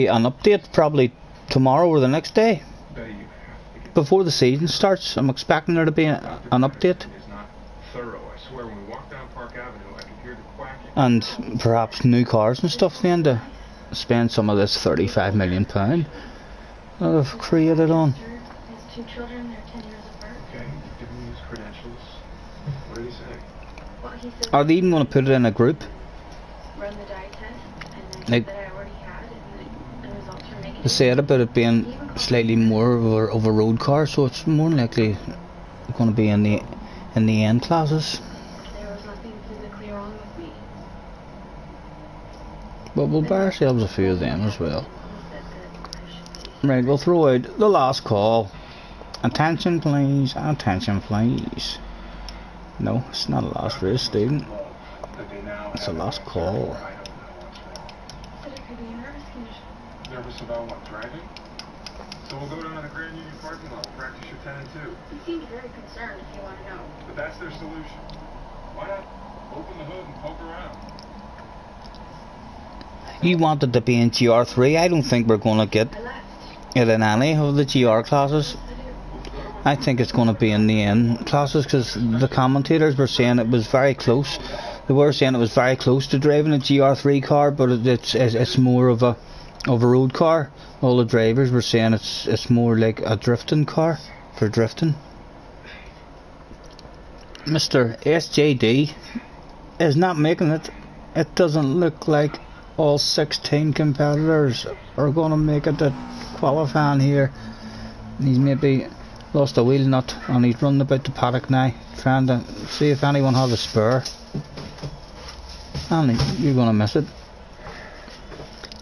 an update probably tomorrow or the next day before the season starts. I'm expecting there to be an update. And perhaps new cars and stuff then to spend some of this £35 million that I've created on. Has 2 children. They're 10 years apart. Okay, give me his credentials. What did he say? Well, he said Are they even going to put it in a group? run the dye test, and then Like, that I already had, and the results were negative. they said about it being slightly more of a road car, so it's more likely going to be in the end classes. There was nothing physically wrong with me. But we'll buy ourselves a few of them as well. He said that I should see. Right, we'll throw out the last call. Attention please, attention please. No, it's not a last race, Stephen. It's a last call. He said it could be a nervous condition. Nervous about what, driving? So we'll go down to the Grand Union parking lot, practice your 10 and 2. He seemed very concerned, if you want to know. But that's their solution. Why not open the hood and poke around? You wanted to be in GR3. I don't think we're going to get I left. it in any of the GR classes. I do. I think it's going to be in the N classes because the commentators were saying it was very close. They were saying it was very close to driving a GR3 car, but it's more of a road car. All the drivers were saying it's more like a drifting car for drifting. Mr. SJD is not making it. It doesn't look like all 16 competitors are going to make it to qualifying here. He's maybe lost a wheel nut and he's running about the paddock now, trying to see if anyone has a spare. And you're going to miss it.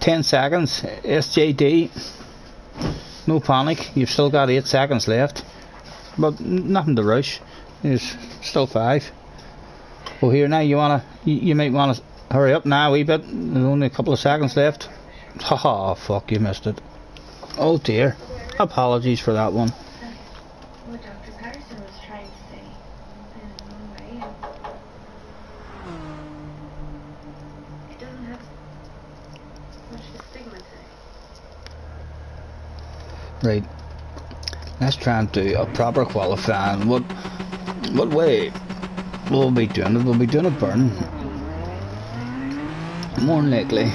10 seconds, SJD. No panic, you've still got 8 seconds left. But nothing to rush. There's still 5. Well, here now, you might want to hurry up now a wee bit. There's only a couple of seconds left. Haha, fuck, you missed it. Oh dear. Apologies for that one. What Dr. Patterson was trying to say. In his own way. It doesn't have much of a stigma today. Right. Let's try and do a proper qualifying. What way will we be doing it? We'll be doing a burn. More than likely.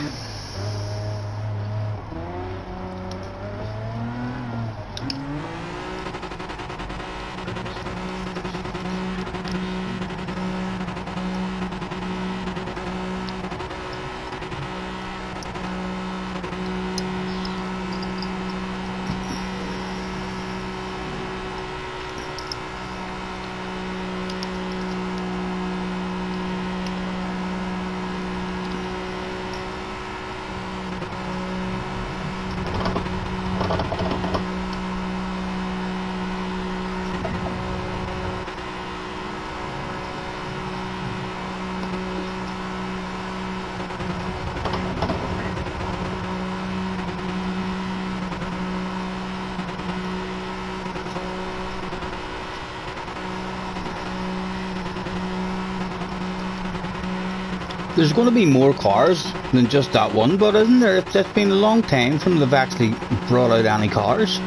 There's going to be more cars than just that one, but isn't there? It's been a long time from they've actually brought out any cars.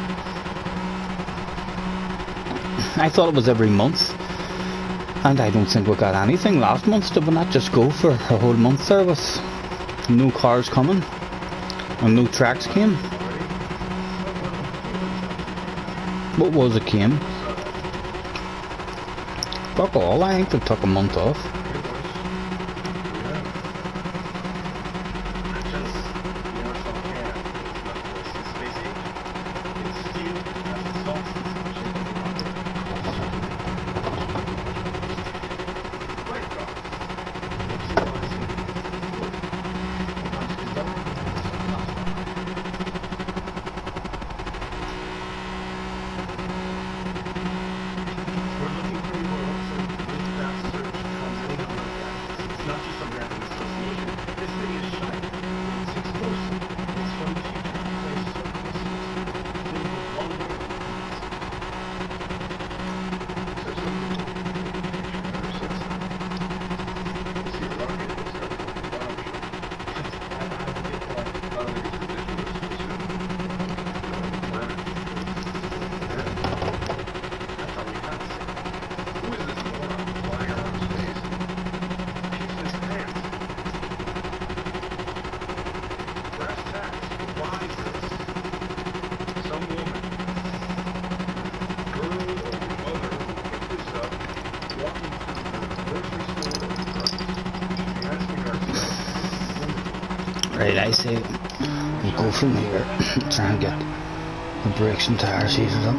I thought it was every month, and I don't think we got anything last month. Did we not just go for a whole month there with no cars coming and no tracks came? What was it came? Fuck all, I think they took a month off. Right, I say we'll go from here, try and get the brakes and tires heated up.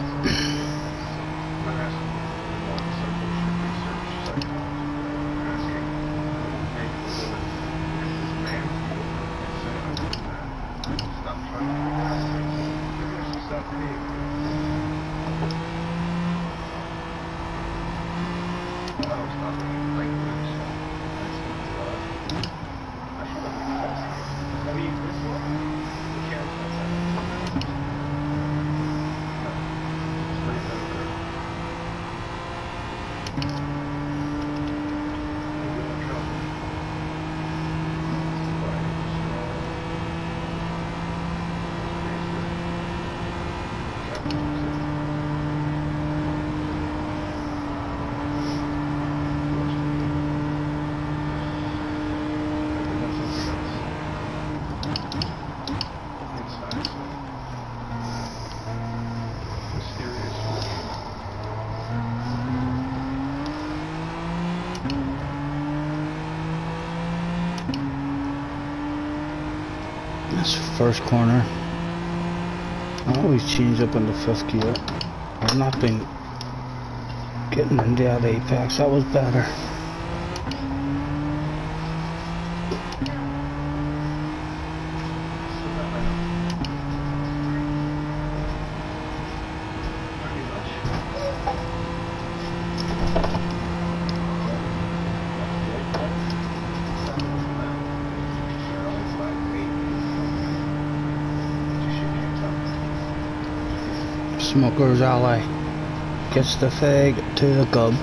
This first corner, I always change up in the fifth gear. I've not been getting into that apex, that was better. Smoker's Ally gets the fag to the gub.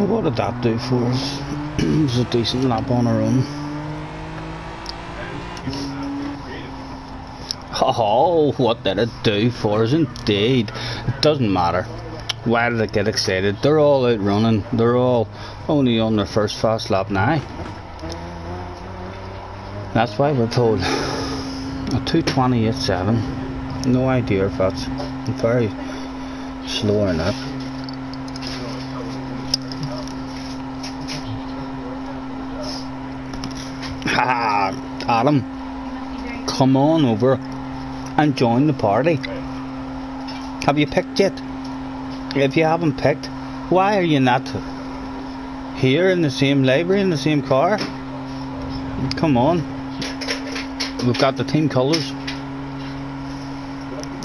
What did that do for us? It was a decent lap on our own. Oh, what did it do for us? Indeed. It doesn't matter. Why did I get excited? They're all out running. They're all only on their first fast lap now. That's why we're told a 2:28.7. No idea if that's very slow or not. Haha, Adam, come on over and join the party. Have you picked yet? If you haven't picked, why are you not here in the same library, in the same car? Come on. We've got the team colours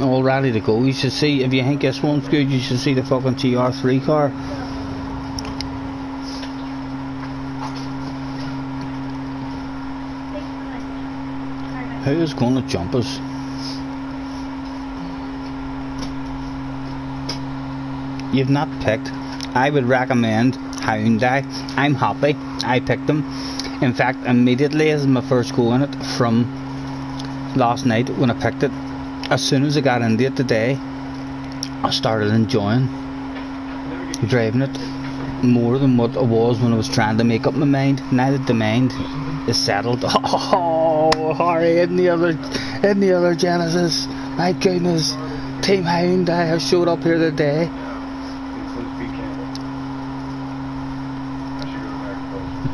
all ready to go. You should see, if you think this one's good, you should see the fucking TR3 car. Who is going to jump us? You've not picked. I would recommend Hyundai. I'm happy I picked them. In fact, immediately as my first go in it from last night when I picked it, as soon as I got into it today, I started enjoying driving it more than what I was when I was trying to make up my mind. Now that the mind is settled, oh, Harry in the other Genesis, my goodness, Team Hyundai has showed up here today.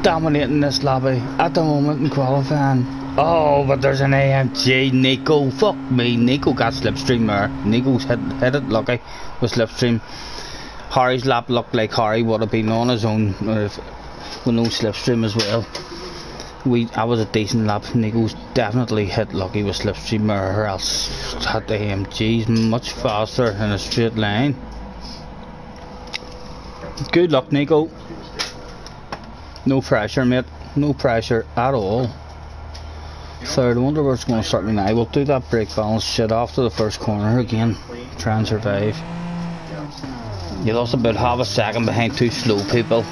Dominating this lobby at the moment in qualifying. Oh, but there's an AMG. Nico, fuck me, Nico got slipstream there. Nico's hit it lucky with slipstream. Harry's lap looked like Harry would have been on his own with no slipstream as well. I was a decent lap. Nico's definitely hit lucky with slipstream, or else had the AMG's much faster in a straight line. Good luck, Nico. No pressure, mate. No pressure at all. Third, I wonder where it's going to start me now. We'll do that brake balance shit after the first corner again. Try and survive. You lost about half a second behind two slow people.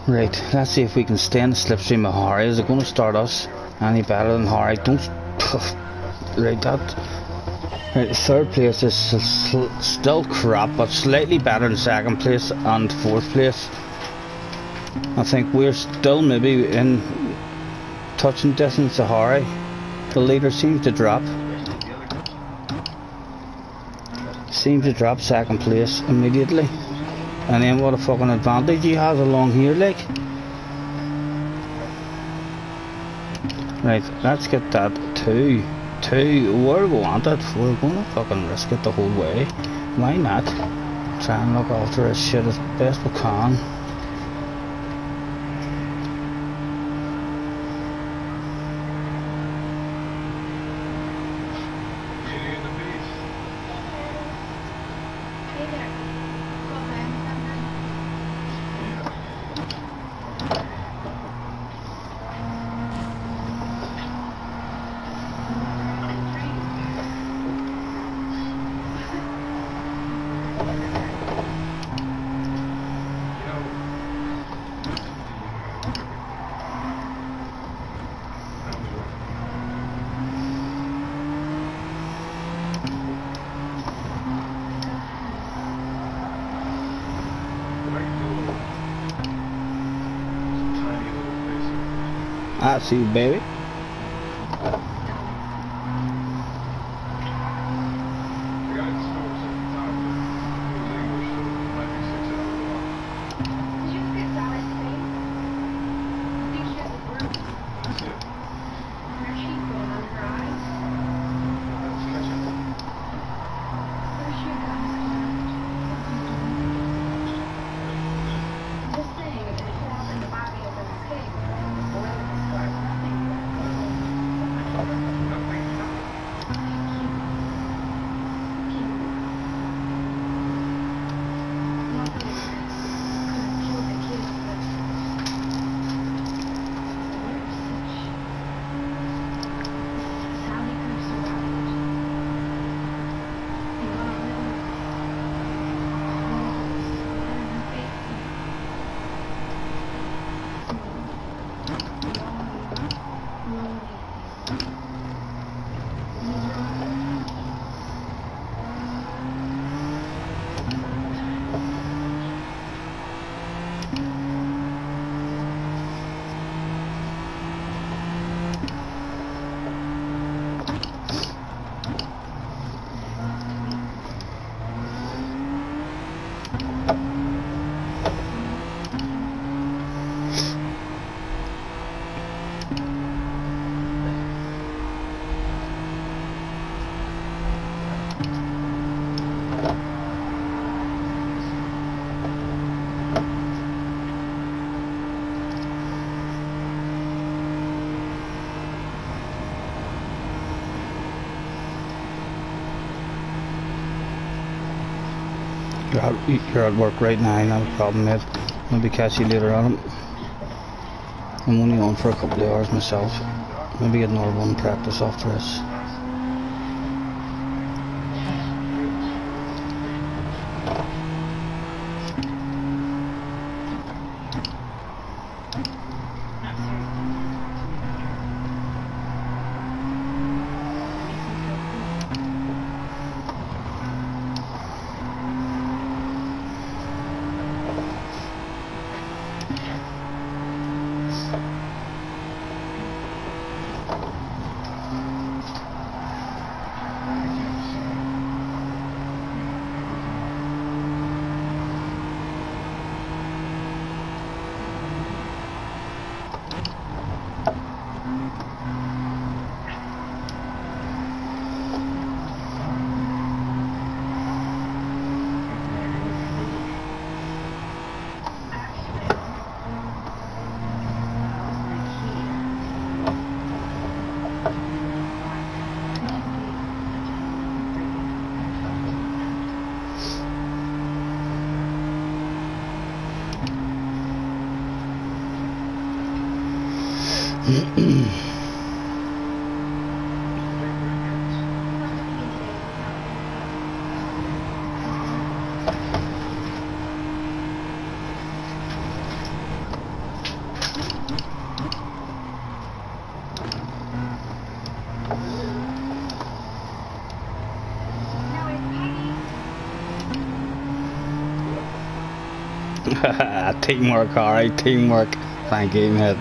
Right, let's see if we can stay in the slipstream of Harry. Is it going to start us any better than Harry? Don't. Right, that. Right, third place is still crap, but slightly better than second place and fourth place. I think we're still maybe in touching distance of Harry. The leader seems to drop. Second place immediately. And then what a fucking advantage he has along here, like. Right, let's get that two. Where we want it, we're gonna fucking risk it the whole way. Why not? Try and look after his shit as best we can. I see you, baby. You're at work right now, not a problem, mate. Maybe catch you later on. I'm only on for a couple of hours myself. Maybe get another one practice after this. Teamwork, alright, teamwork. Thank you, mate.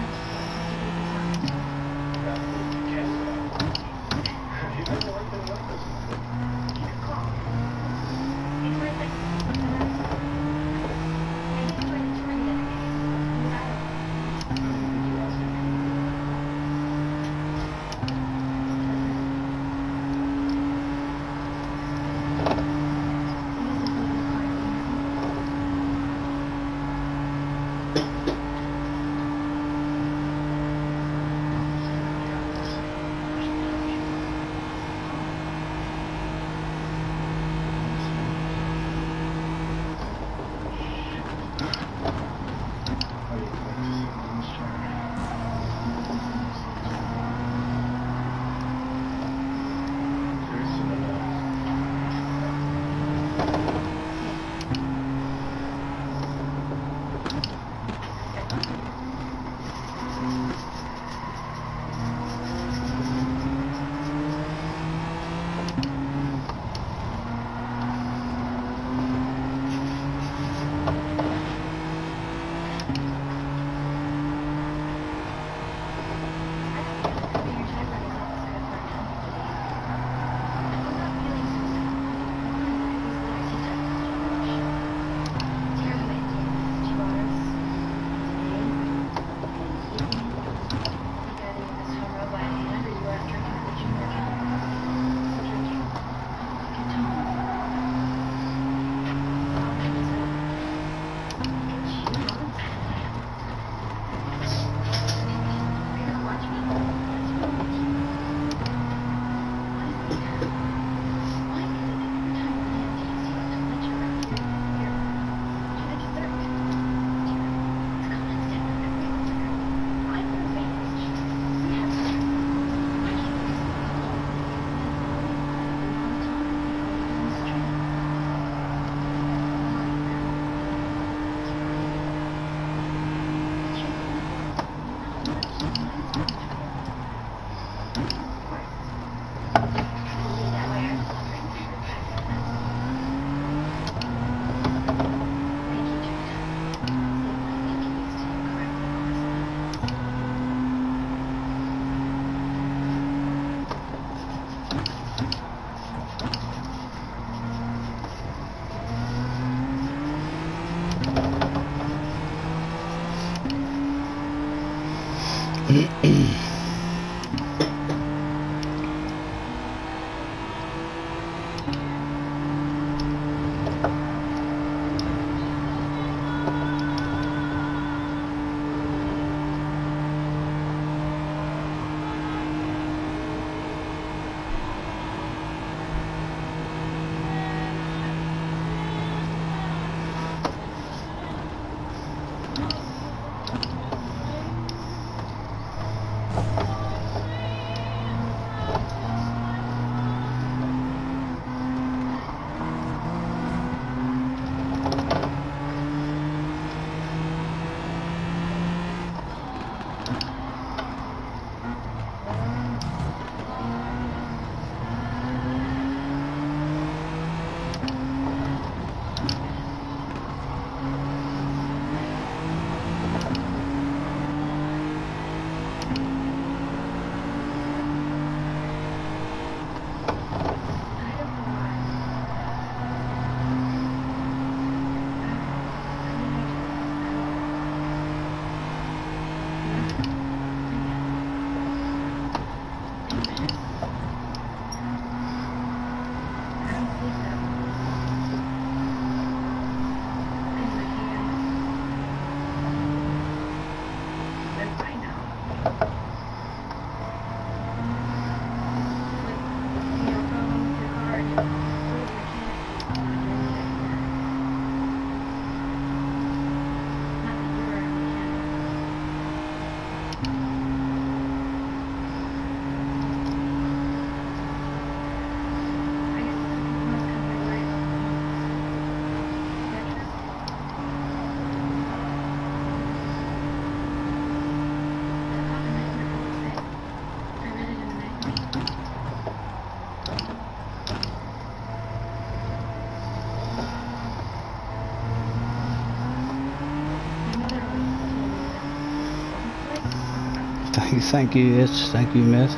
Thank you, yes, thank you, mate.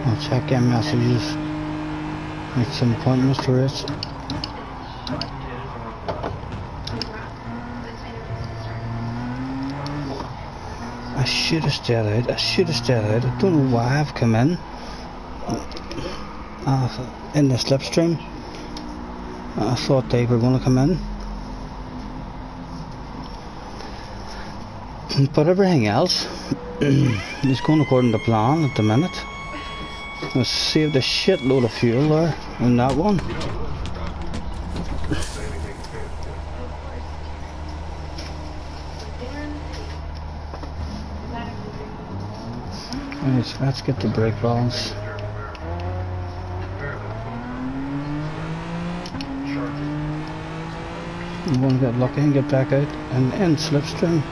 I'll check in messages. Make some appointments to reach. I should have stayed out. I don't know why I've come in. In the slipstream. I thought they were going to come in. But everything else is going according to plan at the minute. I saved a shitload of fuel there in that one. Right, let's get the brake balance. I'm going to get lucky and get back out and in slipstream.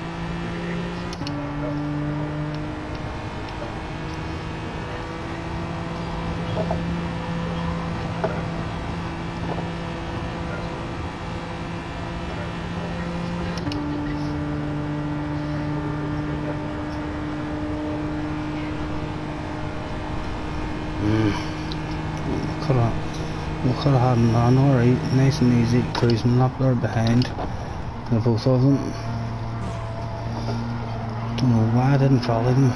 We could have had an run alright, nice and easy, cruising up there behind the both of them. Don't know why I didn't follow them.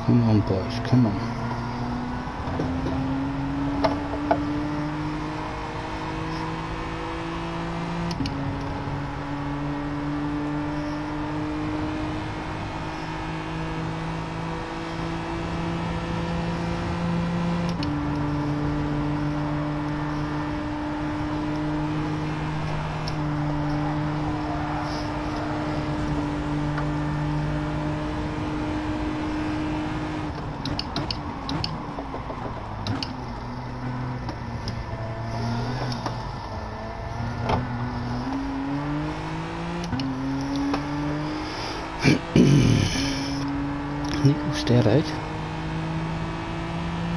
Come on, boys, come on. right.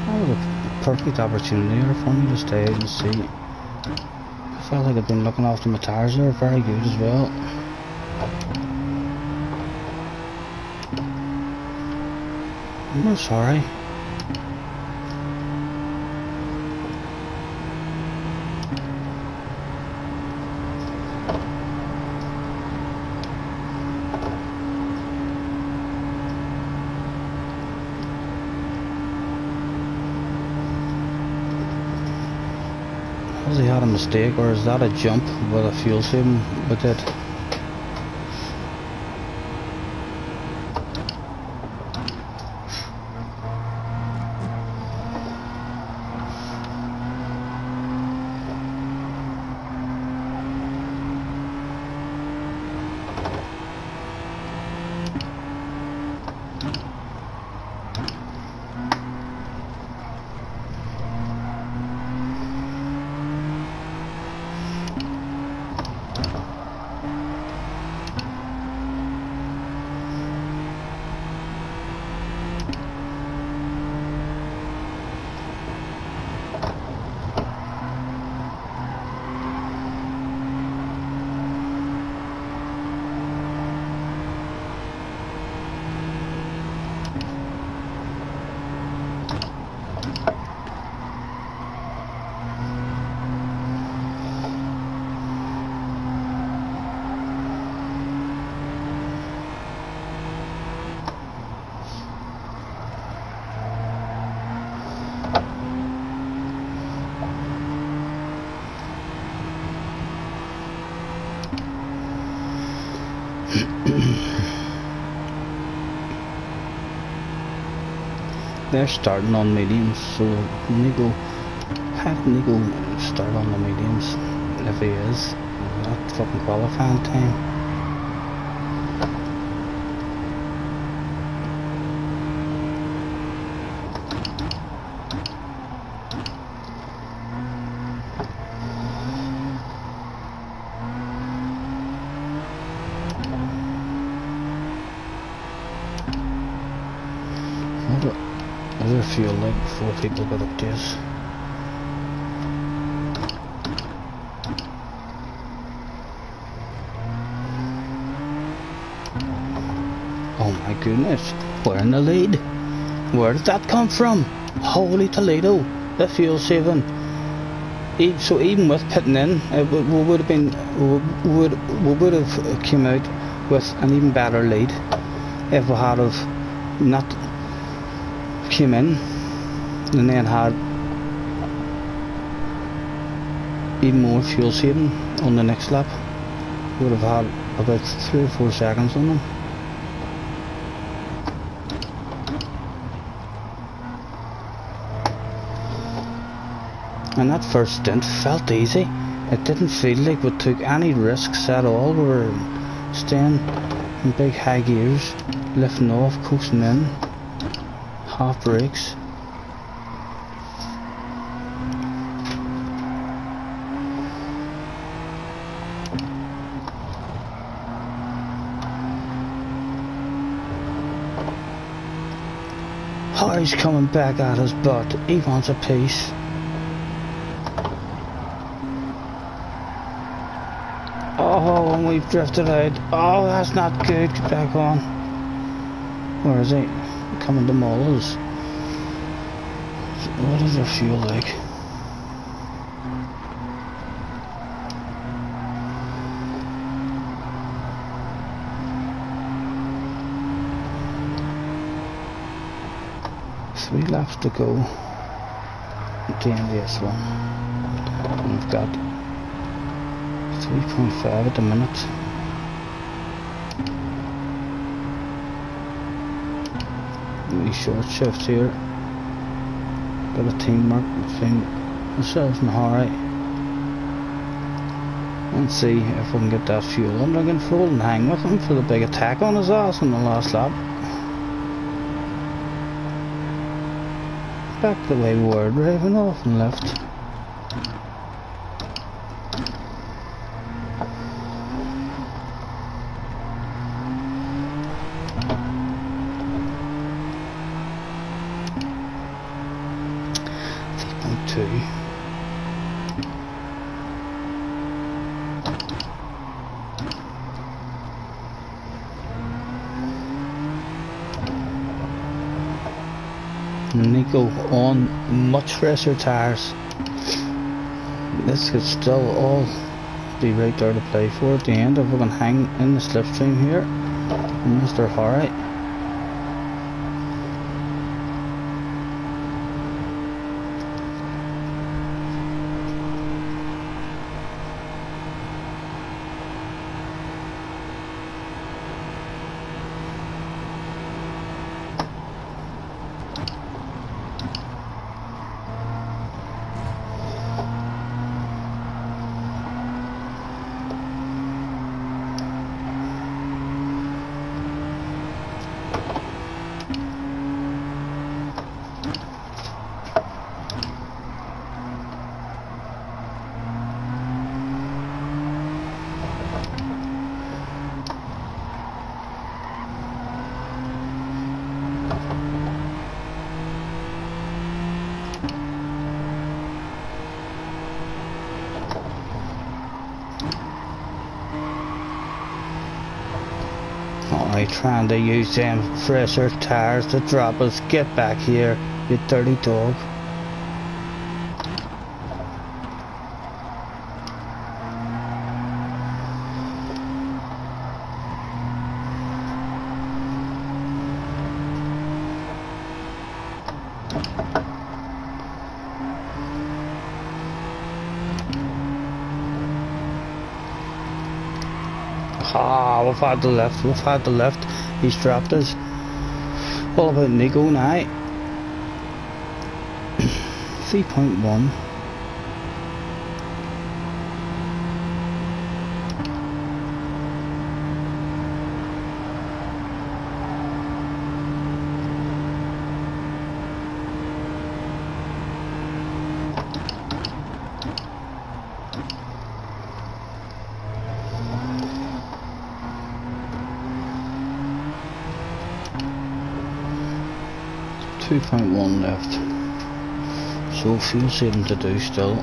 That was a perfect opportunity there for me to stay out and see. I felt like I'd been looking after my tires there very good as well. I'm sorry. Has he had a mistake, or is that a jump with a fuel saving with it? They're starting on mediums, so Nico, how can Nico start on the mediums if he is? Not fucking qualifying time. What does it feel like before people get up to us? Oh my goodness, we're in the lead. Where did that come from? Holy Toledo, the fuel saving. So even with pitting in, we would have been, we would have came out with an even better lead if we had have not came in and then had even more fuel saving on the next lap. Would have had about 3 or 4 seconds on them. And that first stint felt easy. It didn't feel like we took any risks at all. We were staying in big high gears, lifting off, coasting in, half brakes. Harry's coming back at us, but he wants a piece. Oh, and we've drifted out. Oh, that's not good. Get back on. Where is he? Coming to Moles. What does their fuel like? Three laps to go to end this one. And we've got 3.5 at the minute. Really short shift here. Got a teamwork between ourselves and Harry. And see if we can get that fuel under control and hang with him for the big attack on his ass in the last lap. Back the way we were driving off and left. Nico on much fresher tyres. This could still all be right there to play for at the end if we can hang in the slipstream here. Mr. Harry. Trying to use them fresher tires to drop us. Get back here, you dirty dog. Ah, we've had the left, he's dropped us. All about Nico now. 3.1. .1 left, so fuel saving to do still.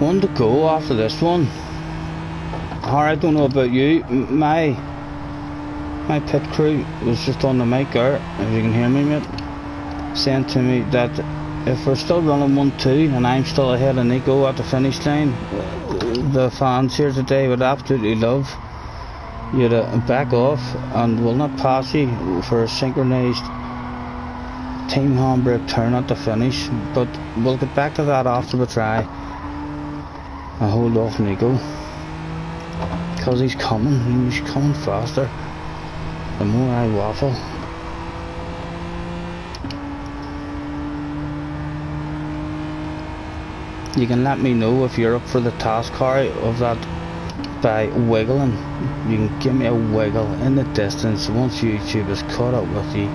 One to go after this one. I don't know about you. My pit crew was just on the mic there, if you can hear me, mate, saying to me that if we're still running 1-2 and I'm still ahead of Nico at the finish line, the fans here today would absolutely love you to back off and will not pass you for a synchronised team handbrake turn at the finish, but we'll get back to that after we try. I hold off Nico because he's coming faster the more I waffle. You can let me know if you're up for the task, Harry, of that by wiggling. You can give me a wiggle in the distance once YouTube has caught up with you.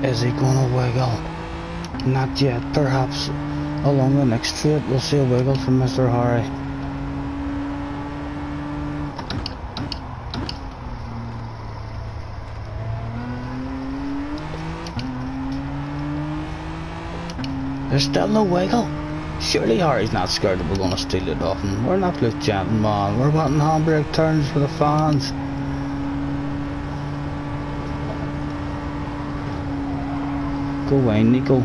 Is he gonna wiggle? Not yet. Perhaps along the next straight we'll see a wiggle from Mr. Harry. There's still no wiggle. Surely Harry's not scared that we're going to steal it off him. We're not loose gentlemen. We're wanting handbrake turns for the fans. Go away, Nico.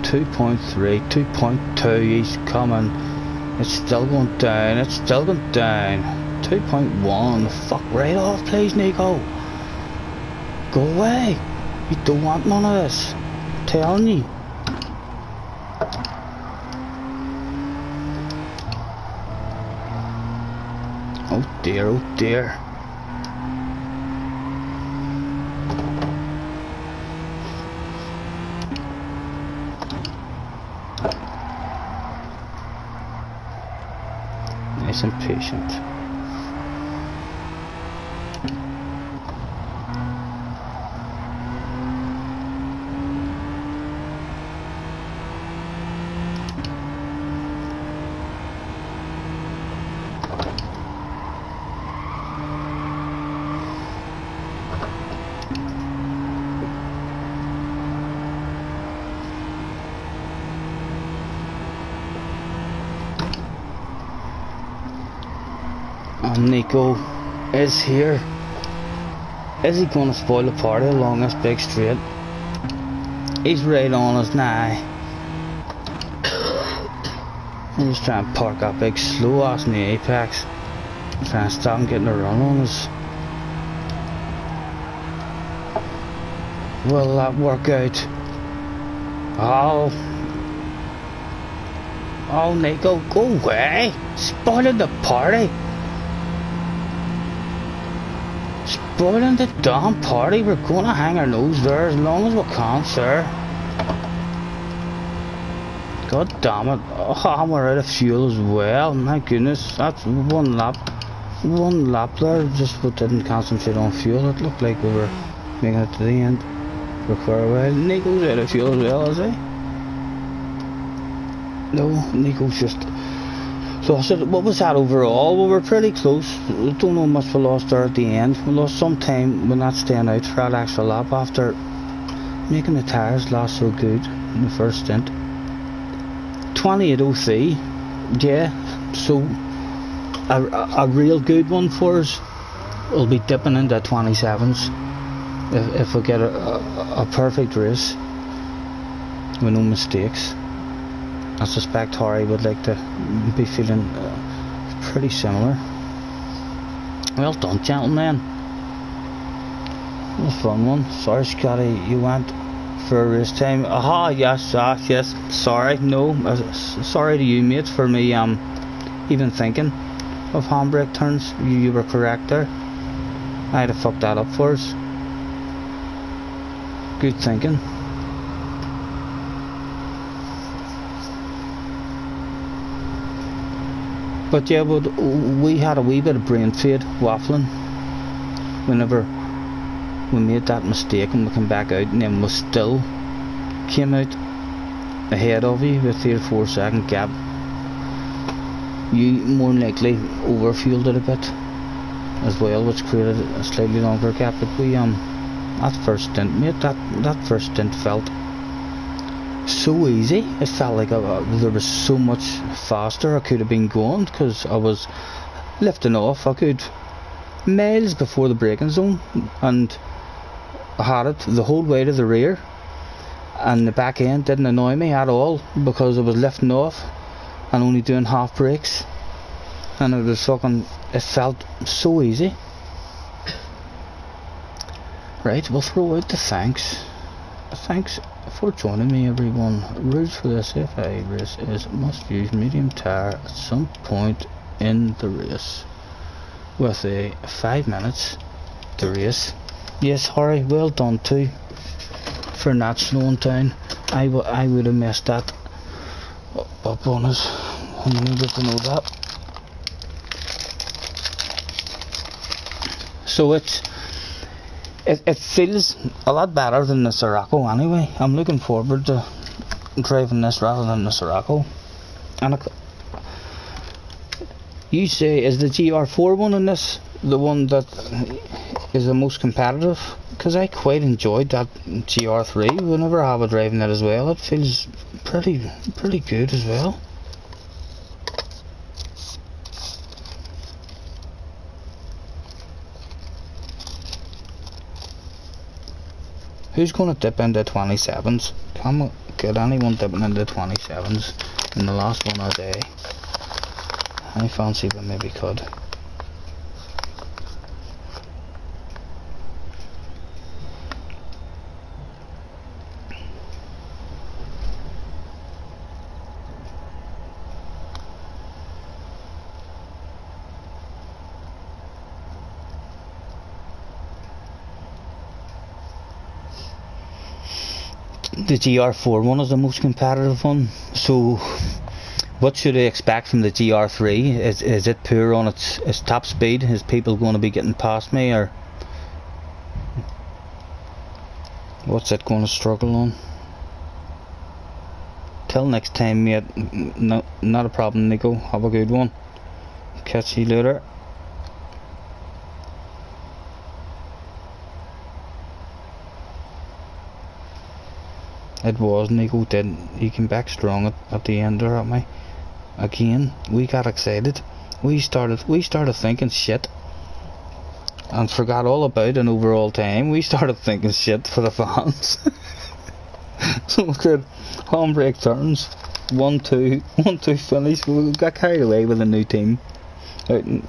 2.3, 2.2, he's coming. It's still going down, it's still going down. 2.1, fuck right off please, Nico. Go away. You don't want none of this. I'm telling you. Oh dear, oh dear. Nice and patient. And Nico is here. Is he going to spoil the party along this big straight? He's right on us now. He's trying to park that big slow ass in the apex. Trying to stop him getting a run on us. Will that work out? Oh Nico, go away! Spoiling the party! Spoiling the damn party. We're gonna hang our nose there as long as we can, sir. God damn it. Oh, we're out of fuel as well. My goodness, that's one lap. One lap there, just we didn't concentrate on fuel. It looked like we were making it to the end for quite a while. Nico's out of fuel as well, is he? No, Nico's just... So I said, what was that overall? We were pretty close. I don't know how much we lost there at the end. We lost some time when not staying out for that extra lap after making the tyres last so good in the first stint. 28.03, yeah, so a real good one for us. We'll be dipping into 27s if we get a perfect race with no mistakes. I suspect Harry would like to be feeling pretty similar. Well done, gentlemen. A fun one. Sorry, Scottie, you went for a race time. Aha, yes, yes. Sorry, no. Sorry to you, mate, for me even thinking of handbrake turns. You were correct there. I'd have fucked that up for us. Good thinking. But yeah, but we had a wee bit of brain fade waffling whenever we made that mistake and we came back out, and then we still came out ahead of you with 3 or 4 second gap. You more than likely overfueled it a bit as well, which created a slightly longer gap. But we that first stint, mate, that first stint felt so easy. It felt like there was so much faster I could have been going, because I was lifting off. I could miles before the braking zone, and I had it the whole way to the rear, and the back end didn't annoy me at all because I was lifting off and only doing half brakes, and it was fucking, it felt so easy. Right, we'll throw out the thanks. Thanks for joining me, everyone. Rules for this FA race is must use medium tyre at some point in the race with a 5 minutes to race. Yes, Harry, well done too for not slowing down. I would have messed that up on us. I needed to know that. So it feels a lot better than the Sirocco anyway. I'm looking forward to driving this rather than the Sirocco. And you say, is the GR4 one in this the one that is the most competitive, because I quite enjoyed that GR3 whenever I was driving it as well. It feels pretty good as well. Who's going to dip into 27s? Can we get anyone dipping into 27s in the last one of the day? I fancy we maybe could. The GR4 one is the most competitive one, so what should I expect from the GR3? Is it poor on its top speed? Is people going to be getting past me, or what's it going to struggle on? Till next time, mate. No, not a problem, Nico. Have a good one. Catch you later. It was Nico did. He came back strong at the end there at me. Again, we got excited. We started thinking shit and forgot all about an overall time. We started thinking shit for the fans. So good. Handbrake turns. 1-2 finish. We got carried away with a new team. Out in,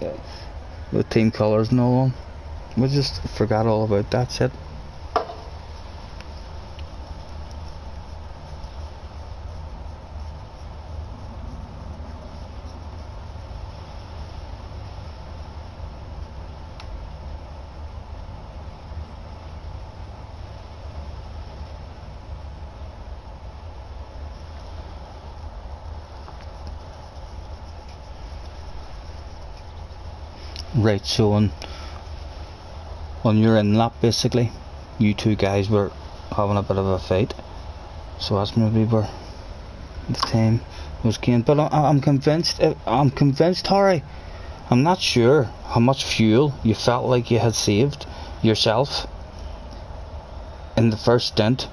with team colours and all on. We just forgot all about that shit. Right, so on your in lap, basically, you two guys were having a bit of a fight. So that's maybe where the time was gained. But I'm convinced, Harry. I'm not sure how much fuel you felt like you had saved yourself in the first stint.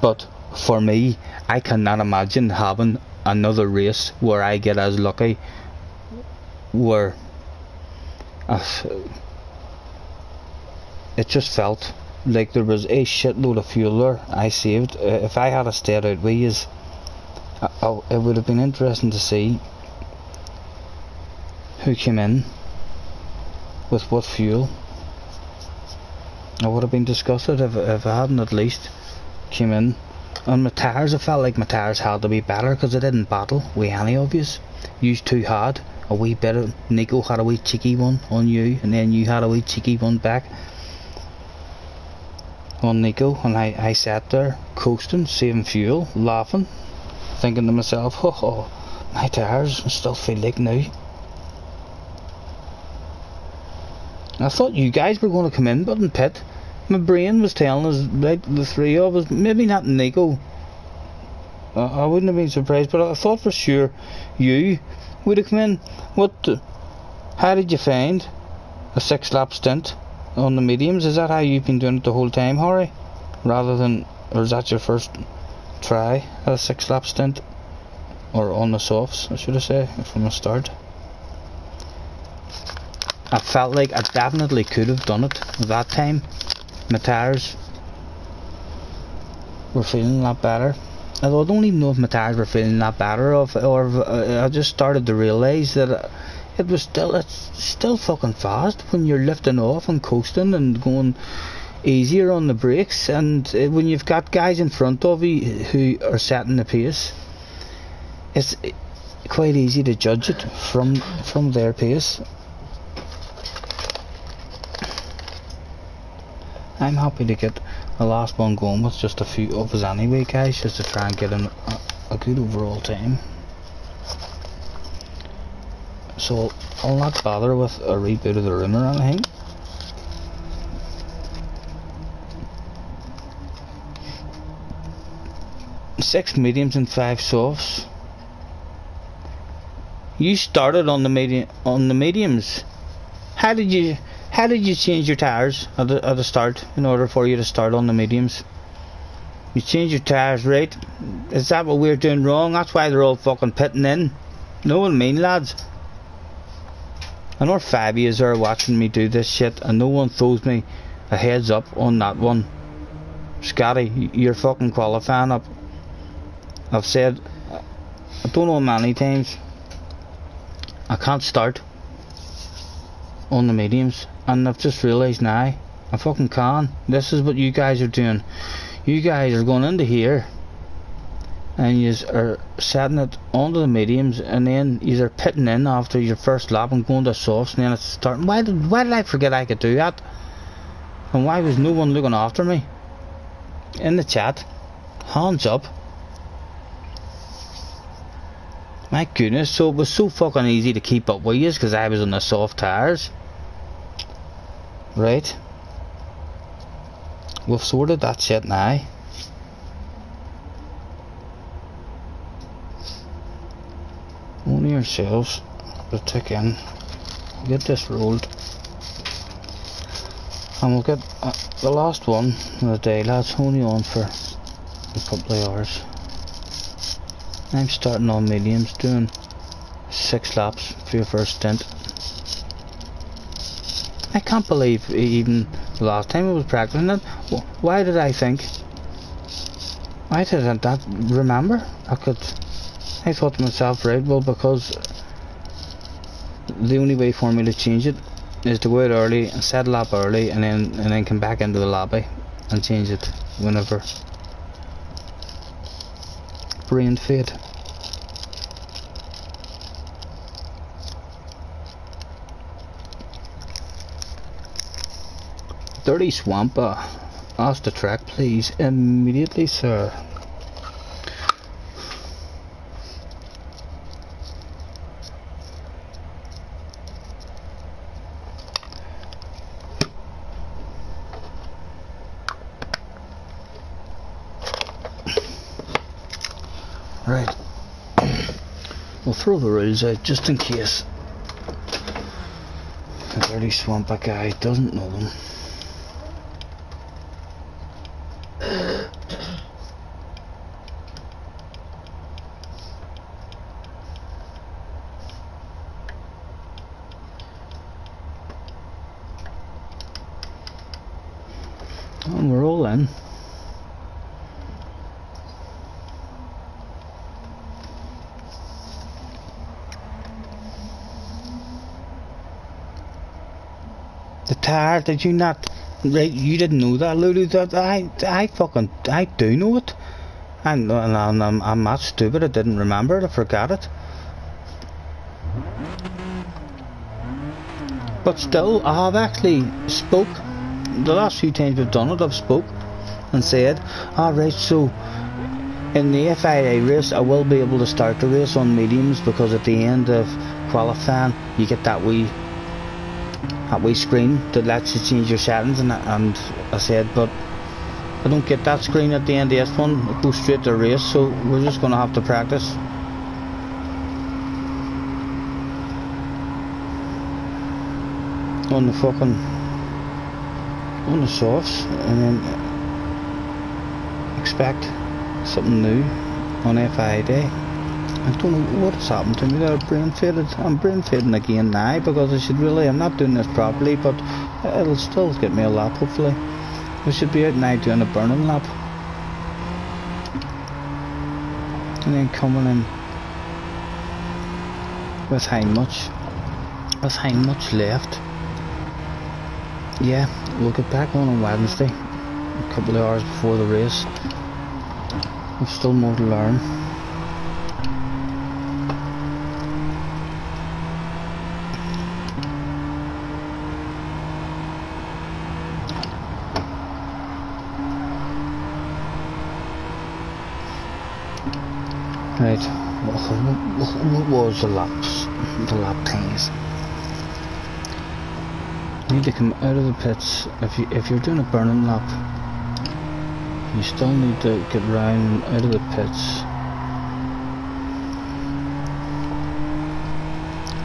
But for me, I cannot imagine having another race where I get as lucky, where it just felt like there was a shitload of fuel there I saved. If I had stayed out with yous, it would have been interesting to see who came in with what fuel. I would have been disgusted if I hadn't at least came in. On my tyres, I felt like my tyres had to be better because I didn't battle with any of yous. You two had a wee bit of, Nico had a wee cheeky one on you, and then you had a wee cheeky one back on Nico, and I sat there coasting, saving fuel, laughing, thinking to myself, oh, my tyres still feel like new. I thought you guys were going to come in but in pit. My brain was telling us, like, the three of us, maybe not Nico, I wouldn't have been surprised, but I thought for sure you would have come in. How did you find a 6-lap stint on the mediums? Is that how you've been doing it the whole time, Harry? Or is that your first try at a 6-lap stint? Or on the softs, I should have said, from the start. I felt like I definitely could have done it that time. My tyres were feeling a lot better. Although I don't even know if my tyres were feeling that better, or I just started to realise that it's still fucking fast when you're lifting off and coasting and going easier on the brakes, and when you've got guys in front of you who are setting the pace, it's quite easy to judge it from their pace. I'm happy to get the last one going with just a few of us anyway, guys, just to try and get a good overall time. So I'll not bother with a reboot of the room or anything. Six mediums and 5 softs. You started on the mediums. How did How did you change your tyres at the start in order for you to start on the mediums? You change your tyres, right? Is that what we're doing wrong? That's why they're all fucking pitting in. Know what I mean, lads? I know 5 years are watching me do this shit and no one throws me a heads up on that one. Scottie, you're fucking qualifying up. I've said, I don't know how many times, I can't start on the mediums, and I've just realised now I fucking can. This is what you guys are doing. You guys are going into here and you are setting it onto the mediums, and then you are pitting in after your first lap and going to softs, and then it's starting. Why did I forget I could do that? And why was no one looking after me? In the chat, hands up. My goodness, so it was so fucking easy to keep up with you because I was on the soft tyres. Right. We've sorted that shit now. Only ourselves to tick in. Get this rolled. And we'll get the last one of the day, lads. Only on for a couple of hours. I'm starting on mediums, doing 6 laps for your first stint. I can't believe even the last time I was practicing it. Why did I think? Why did I not remember? I thought to myself, right, well, because the only way for me to change it is to go out early and set a lap early and then come back into the lobby and change it whenever. Brain fade. Dirty Swamper, ask the track please immediately, sir. Right, we'll throw the rules out just in case the Dirty Swamper guy doesn't know them. And we're all in. The tire, did you not? Right, you didn't know that, Lulu. That I do know it. I'm not stupid. I didn't remember it. I forgot it. But still, I have actually spoke. The last few times we've done it, I've spoke and said, alright, so in the FIA race I will be able to start the race on mediums, because at the end of qualifying you get that wee screen that lets you change your settings, and I said, but I don't get that screen at the end of this one. It goes straight to the race, so we're just going to have to practice. On the softs, and then expect something new on FI day. I don't know what has happened to me there. Brain faded. I'm brain fading again now, because I should really, I'm not doing this properly, but it'll still get me a lap hopefully. We should be out now doing a burning lap, and then coming in with how much left. Yeah, we'll get back on Wednesday, a couple of hours before the race. We've still more to learn. Right, what was the lap things? You need to come out of the pits. If you're doing a burning lap, you still need to get round out of the pits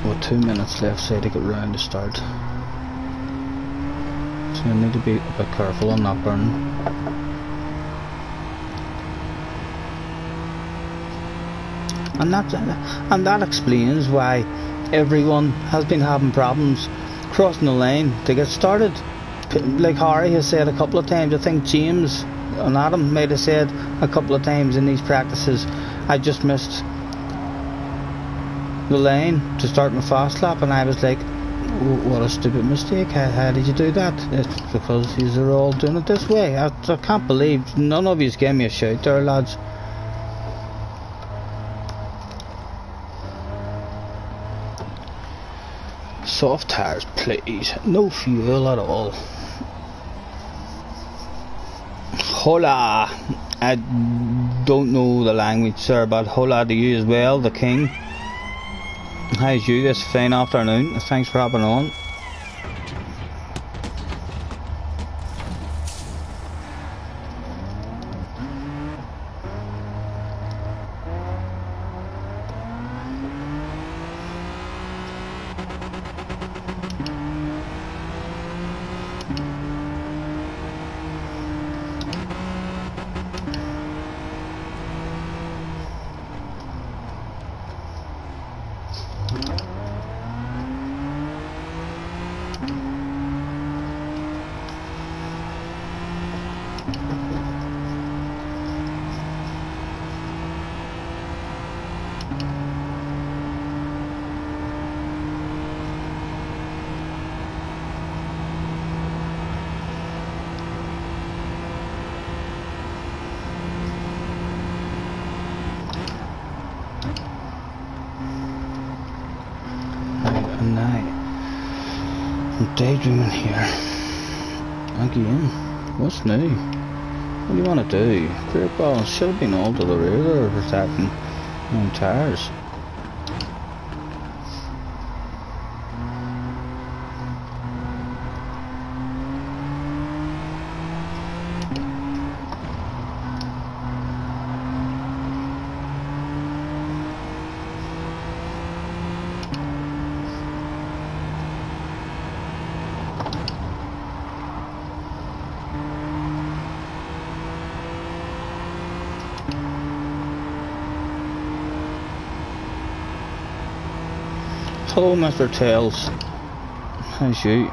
with 2 minutes left, say, to get round to start. so you need to be a bit careful on that burn. And that explains why everyone has been having problems crossing the line to get started. Like Harry has said a couple of times, I think James and Adam might have said a couple of times in these practices, I just missed the line to start my fast lap, and I was like, what a stupid mistake, how did you do that? It's because these are all doing it this way. I can't believe none of you gave me a shout there, lads. Soft tires, please. No fuel at all. Hola. I don't know the language, sir, but hola to you as well, the king. How's you this fine afternoon? Thanks for hopping on. Daydreaming here again. What's new? What do you want to do? Brake balance should have been all to the rear there, protecting my tires. Hello, Mr. Tails. How's you?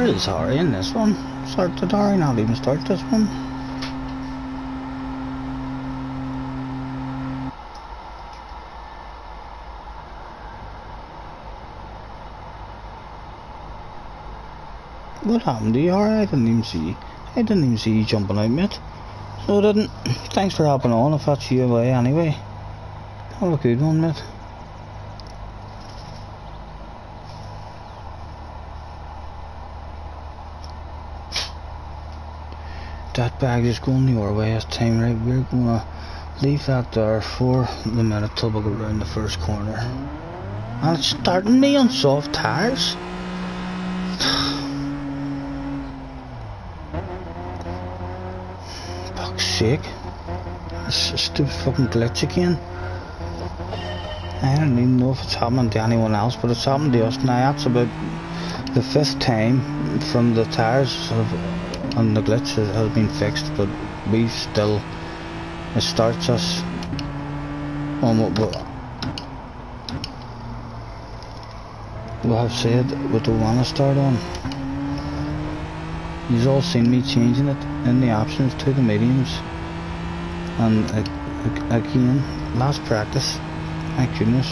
really sorry in this one. Start the Dory, not even start this one. What happened to you? I didn't even see. I didn't even see you jumping out, mate. So I didn't. Thanks for hopping on. If that's your way, anyway. Have a good one, mate. That bag is going your way this time, right? We're gonna leave that there for the minute till we go round the first corner. And it's starting me on soft tires. Fuck's sake. It's a stupid fucking glitch again. I don't even know if it's happening to anyone else, but it's happened to us now. That's about the 5th time from the tires and the glitch has been fixed, but we still, it starts us on what we have said we don't want to start on. You've all seen me changing it in the options to the mediums, and again, last practice, thank goodness.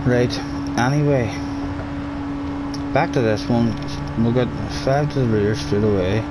Right, anyway, back to this one. We'll get 5 to the rear straight away.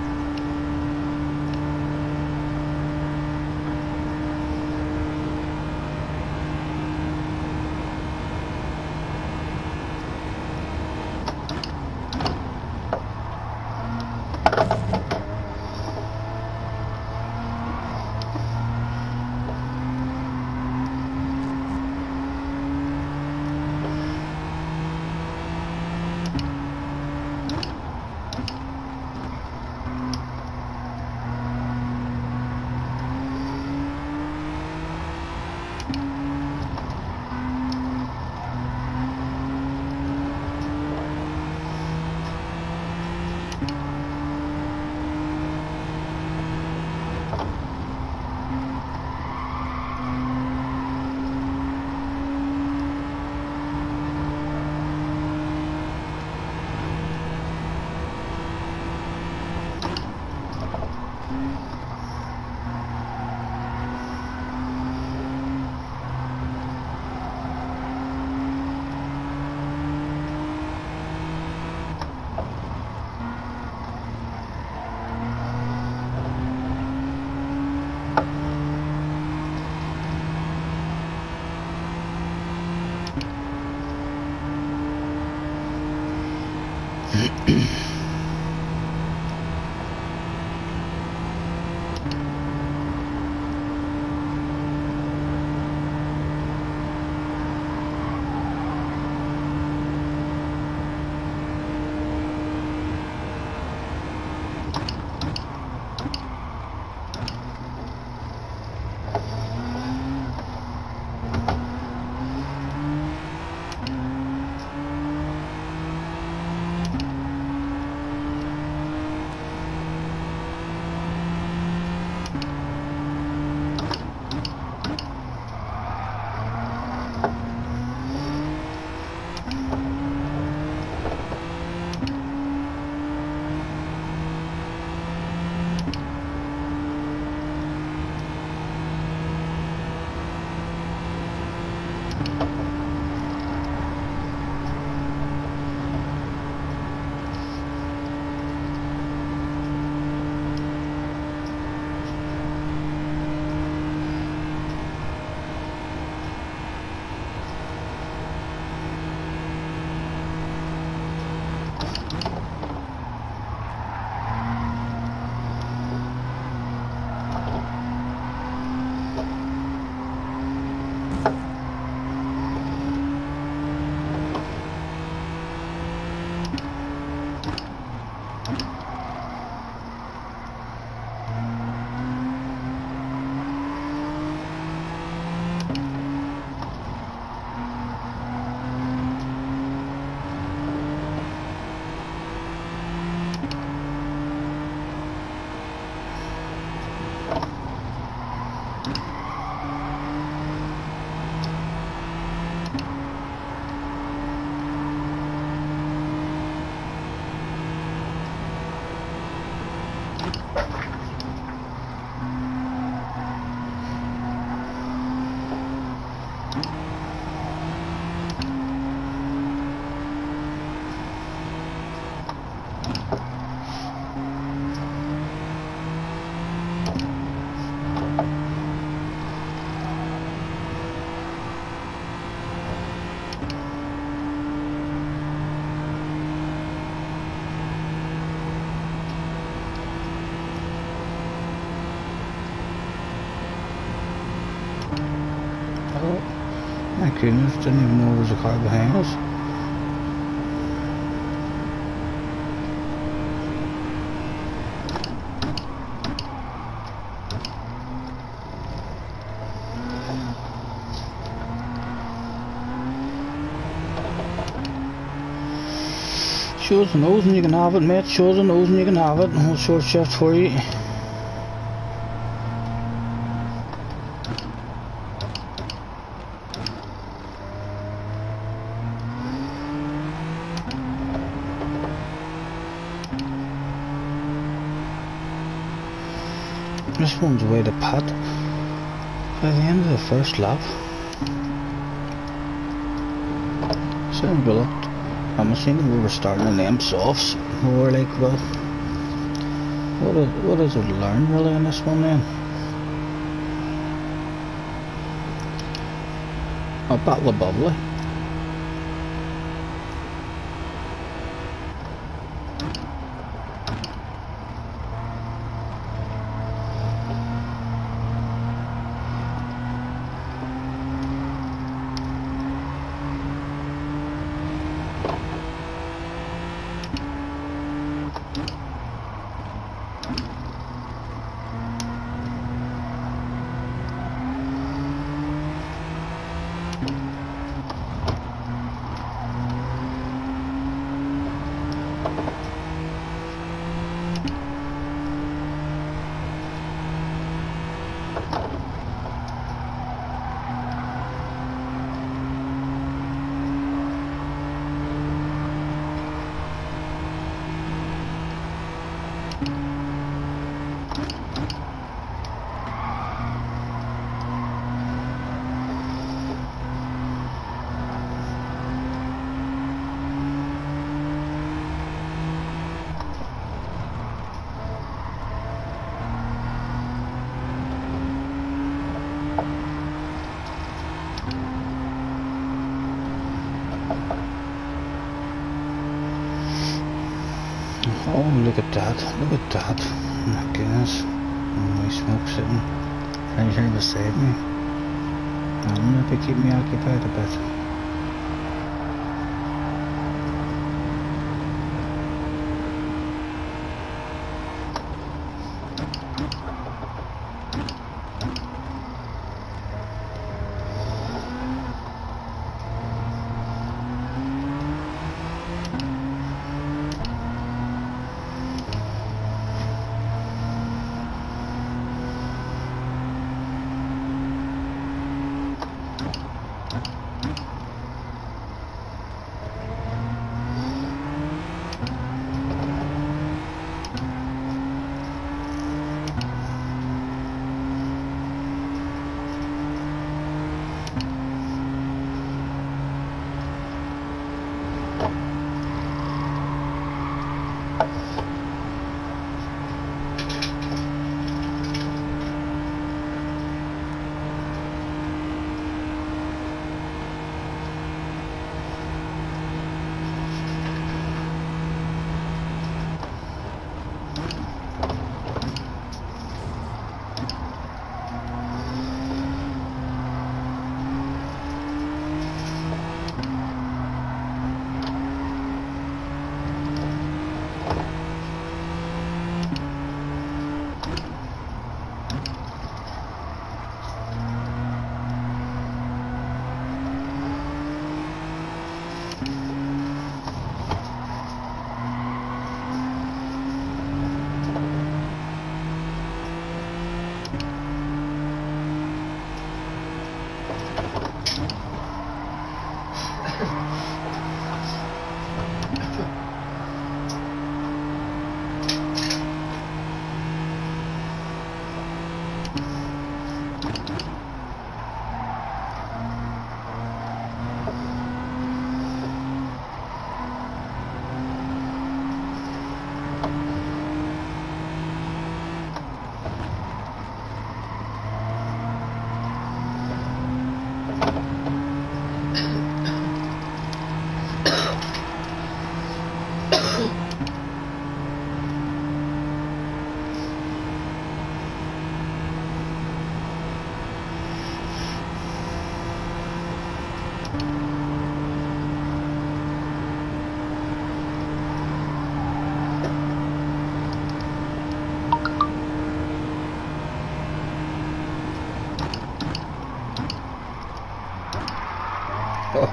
goodness, didn't even know there was a car behind us. Show us the nose and you can have it, mate. Show us the nose and you can have it. We'll short shift for you. This one's away to Pat by the end of the first lap. Sounds good. I'm assuming we were starting in them softs. We were like, well, what is there to learn really in this one then? A battle of bubbly. Oh, look at that, look at that. Oh my goodness. My smoke sitting right here beside me. That'll maybe keep me occupied a bit.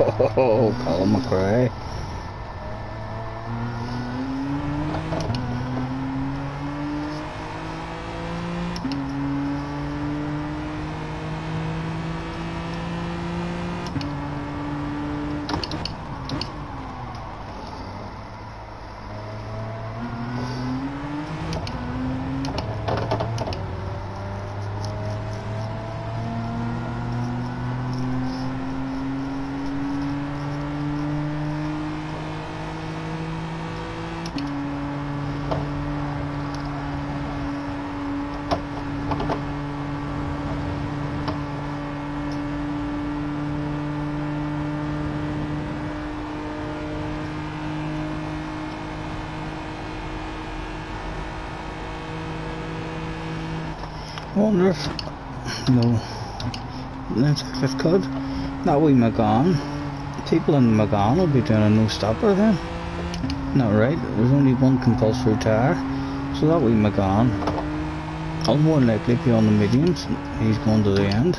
Oh, Colin McRae. Wonder if if it could. That wee McGon. People in McGon will be doing a no stopper then. Not right. There's only one compulsory tire. So that wee McGon will more likely be on the mediums. He's going to the end.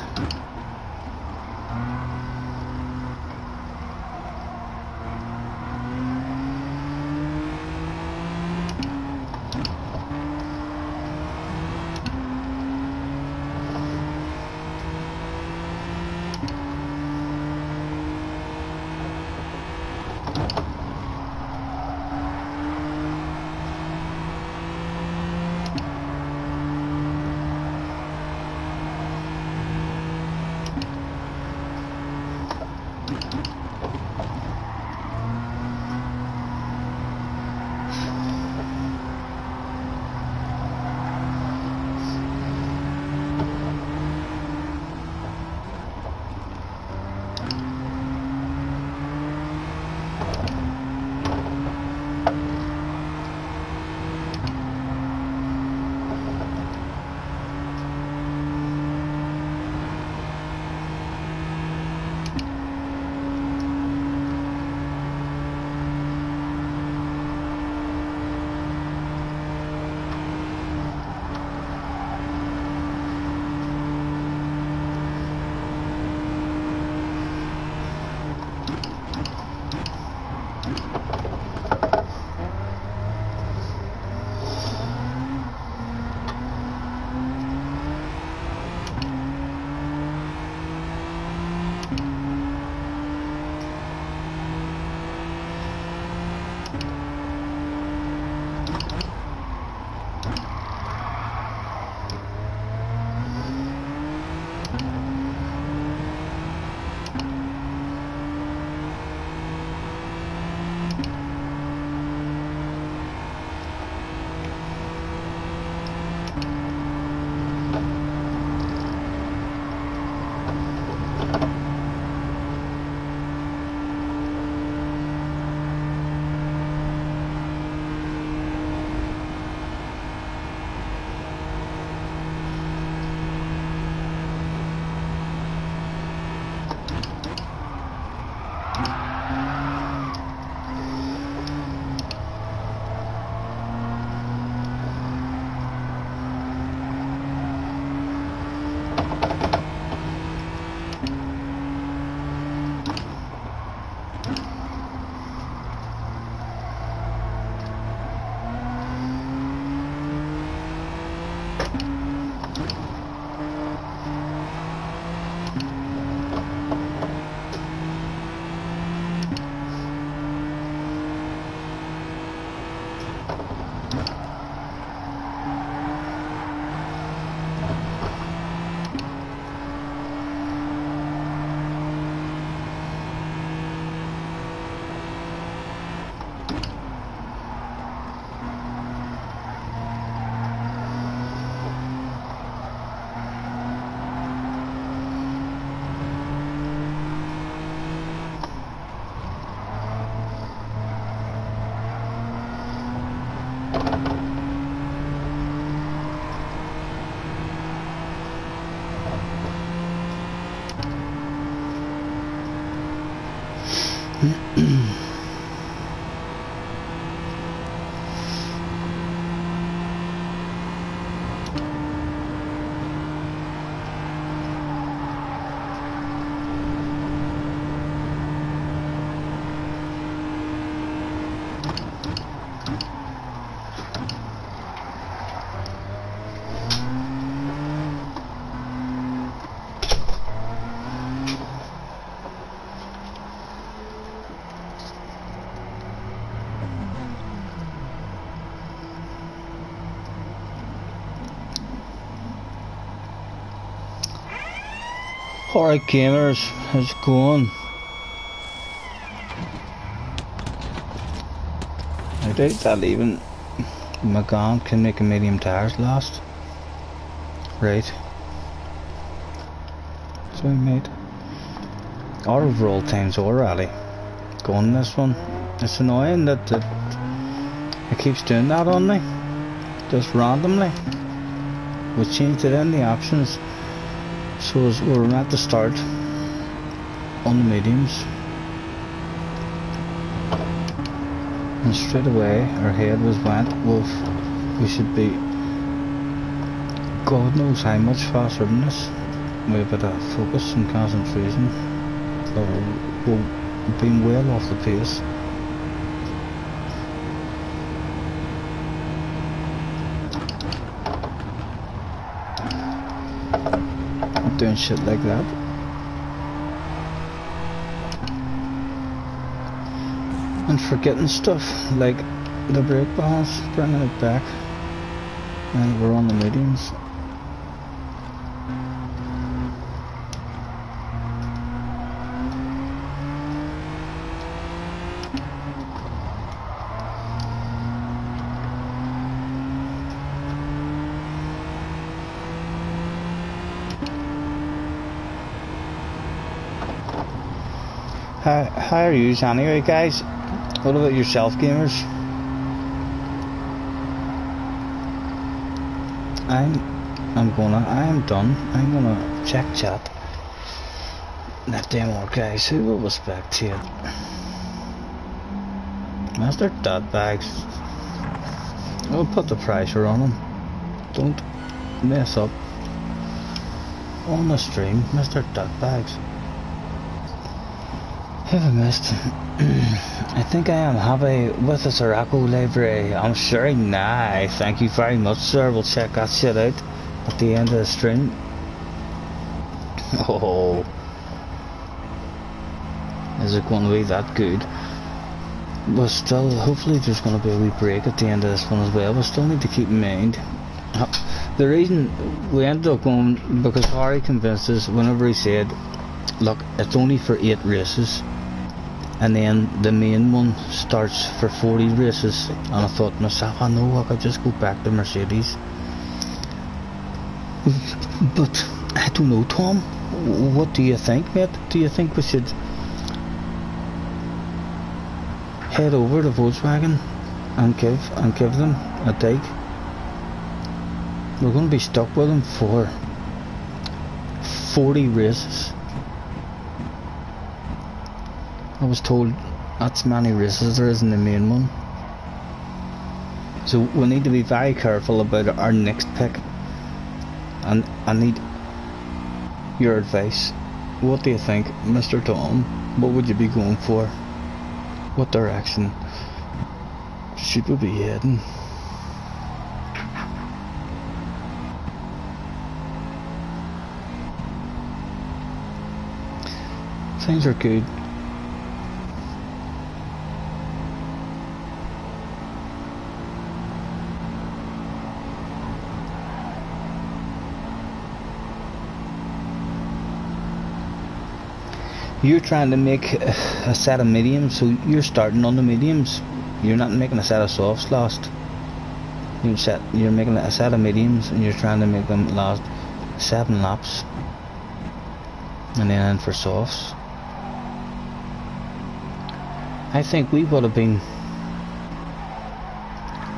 Alright gamers, how's it going? I doubt that even my gun can make a medium tires last. Right. So we made our overall times already going this one. It's annoying that it keeps doing that on me, just randomly. We changed it in the options, so as we were meant to start on the mediums, and straight away our head was went, we should be God knows how much faster than this. With a bit of focus and concentration, we've been well off the pace. Doing shit like that. And forgetting stuff like the brake balance, bringing it back. And we're on the mediums. How are you anyway, guys? What about yourself, gamers? I am done. I'm gonna check chat. That damn more guys, who will respect to it? Master Dotbags. I'll put the pressure on them. Don't mess up on the stream, Mr. Dotbags. Have I missed? I think I am happy with the Sirocco library. I'm sure nice. Thank you very much, sir. We'll check that shit out at the end of the stream. Oh, is it going to be that good? But still, hopefully there's going to be a wee break at the end of this one as well. We still need to keep in mind the reason we ended up going, because Harry convinced us whenever he said, look, it's only for 8 races. And then the main one starts for 40 races, and I thought to myself, I know I could just go back to Mercedes. But I don't know, Tom, what do you think, mate? Do you think we should head over to Volkswagen and give them a dig? We're going to be stuck with them for 40 races. I was told that's many races there is in the main one. So we need to be very careful about our next pick. And I need your advice. What do you think, Mr. Tom? What would you be going for? What direction should we be heading? Things are good. You're trying to make a set of mediums, so you're starting on the mediums. You're not making a set of softs last. You're making a set of mediums, and you're trying to make them last 7 laps, and then in for softs. I think we would have been.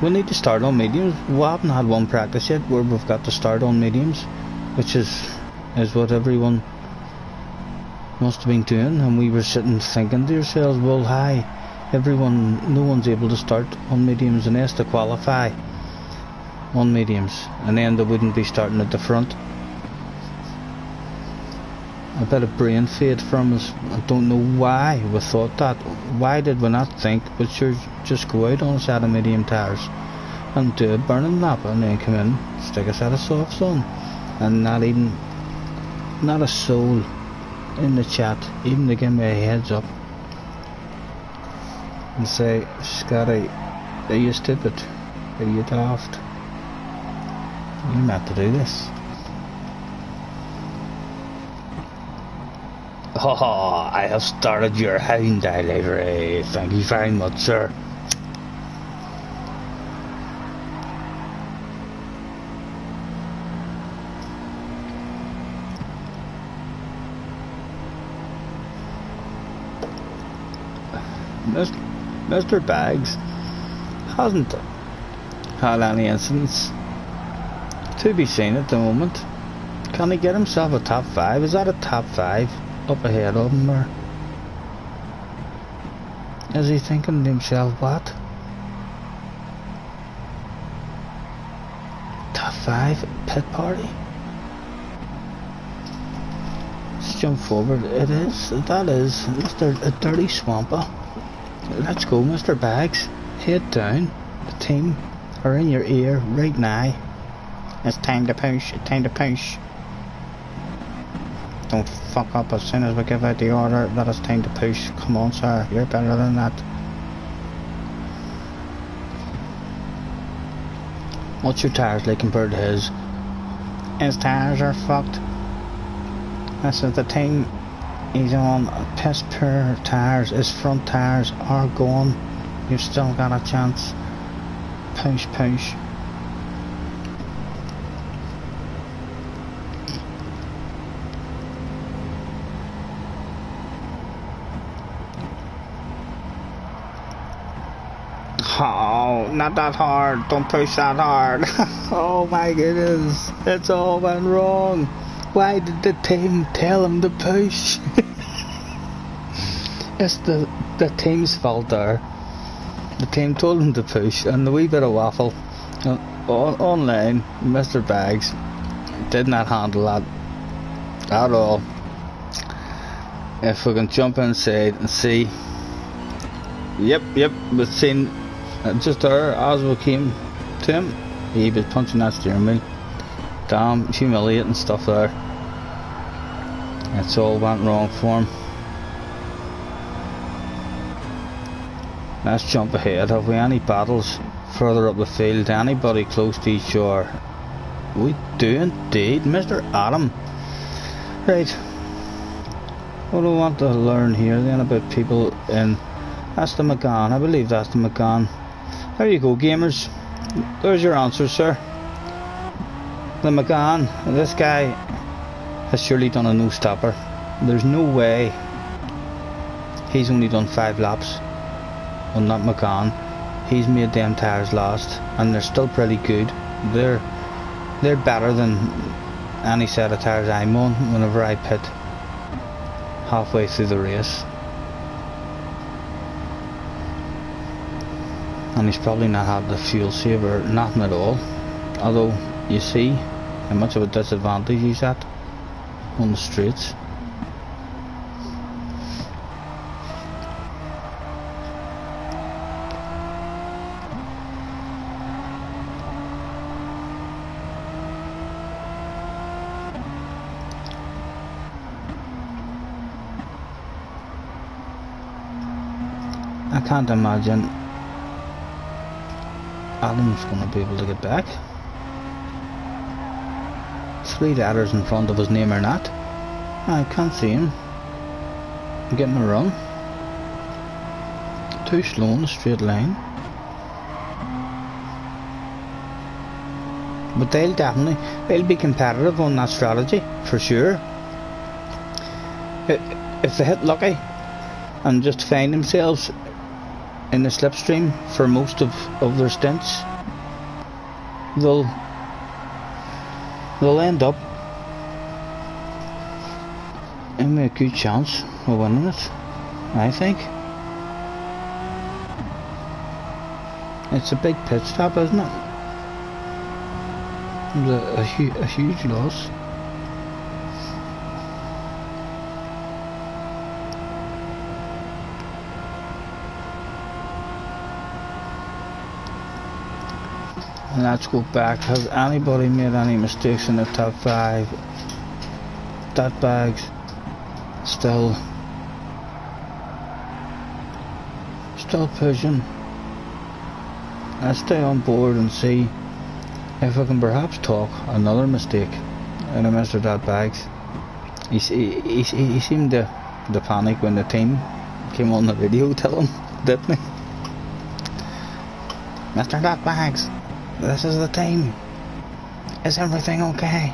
We need to start on mediums. We haven't had one practice yet where we've got to start on mediums, which is what everyone must have been doing, and we were sitting thinking to ourselves, well, hi, no one's able to start on mediums unless to qualify on mediums, and then they wouldn't be starting at the front. A bit of brain fade from us. I don't know why we thought that. Why did we not think, but sure, just go out on a set of medium tires and do a burning lap, and then come in, stick a set of softs on, and not a soul in the chat even to give me a heads up and say, Scottie, are you stupid? Are you daft? You're not to do this. Oh, I have started your hound delivery. Thank you very much, sir. Mr. Bags hasn't had any incidents to be seen at the moment. Can he get himself a top 5? Is that a top 5 up ahead of him, or is he thinking to himself, what? Top 5 pit party? Let's jump forward. That is Mr. Dirty Swamper. Let's go, Mr. Bags. Head down. The team are in your ear right now. It's time to push. Time to push. Don't fuck up as soon as we give out the order that it's time to push. Come on, sir. You're better than that. What's your tires like compared to his? His tires are fucked. This is the team. He's on piss poor tires. His front tires are gone. You've still got a chance. Push, push. Oh, not that hard. Don't push that hard. Oh my goodness. It's all went wrong. Why did the team tell him to push? It's the team's fault there. The team told him to push, and the wee bit of waffle online, Mr. Bags did not handle that at all. If we can jump inside and see. Yep, we've seen just there as we came to him. He was punching that steering wheel. Damn, humiliating stuff there. It's all went wrong for him. Let's jump ahead. Have we any battles further up the field? Anybody close to each other? We do indeed, Mr. Adam. Right. What do I want to learn here then about people in... That's the McGann. I believe that's the McGann. There you go, gamers. There's your answer, sir. The McGann. This guy has surely done a no-stopper. There's no way he's only done 5 laps on that McGann. He's made them tyres last, and they're still pretty good. They're better than any set of tyres I'm on whenever I pit halfway through the race. And he's probably not had the fuel saver, nothing at all. Although you see how much of a disadvantage he's at on the straights. I can't imagine Adam's going to be able to get back. 3 letters in front of his name or not. I can't see him getting a run. Too slow in a straight line. But they'll be competitive on that strategy for sure. If they hit lucky and just find themselves in the slipstream for most of their stints, they'll end up in a good chance of winning it, I think. It's a big pit stop, isn't it? It's a huge loss. And let's go back. Has anybody made any mistakes in the top 5? That bag's still pushing. Let's stay on board and see if I can perhaps talk another mistake in a Mr. That Bags. He seemed to the panic when the team came on the radio telling him, didn't he? Mr. Nutbags, this is the team. Is everything okay?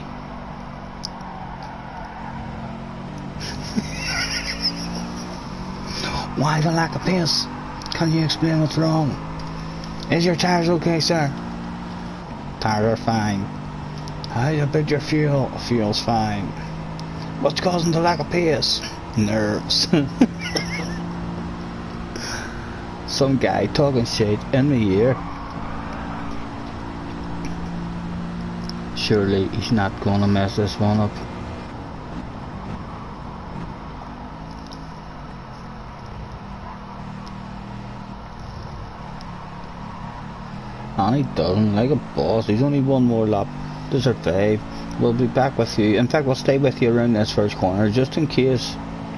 Why the lack of pace? Can you explain what's wrong? Is your tires okay, sir? Tires are fine. How about your fuel? Fuel's fine. What's causing the lack of pace? Nerves. Some guy talking shit in my ear. Surely he's not gonna mess this one up. And he doesn't, like a boss. He's only one more lap to survive. We'll be back with you. In fact, we'll stay with you around this first corner just in case.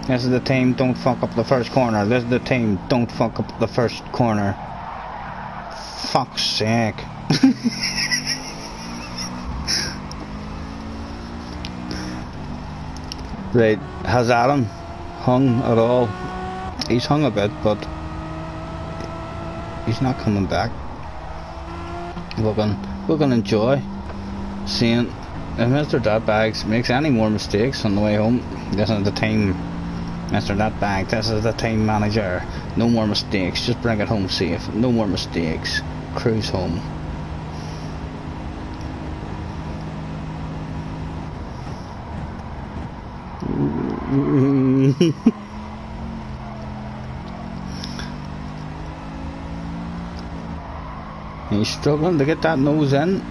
This is the team, don't fuck up the first corner. This is the team, don't fuck up the first corner. Fuck's sake. Right, has Adam hung at all? He's hung a bit, but he's not coming back. We're gonna enjoy seeing if Mr. Datbags makes any more mistakes on the way home. This is the team, Mr. Datbag, this is the team manager. No more mistakes, just bring it home safe. No more mistakes. Cruise home. He's struggling to get that nose in.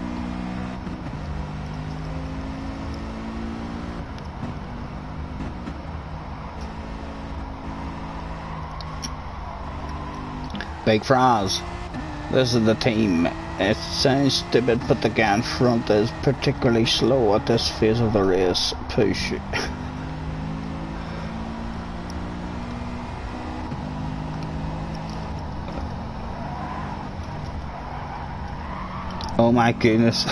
Big Fraz, this is the team. It sounds stupid, but the guy in front is particularly slow at this phase of the race. Push. Oh my goodness,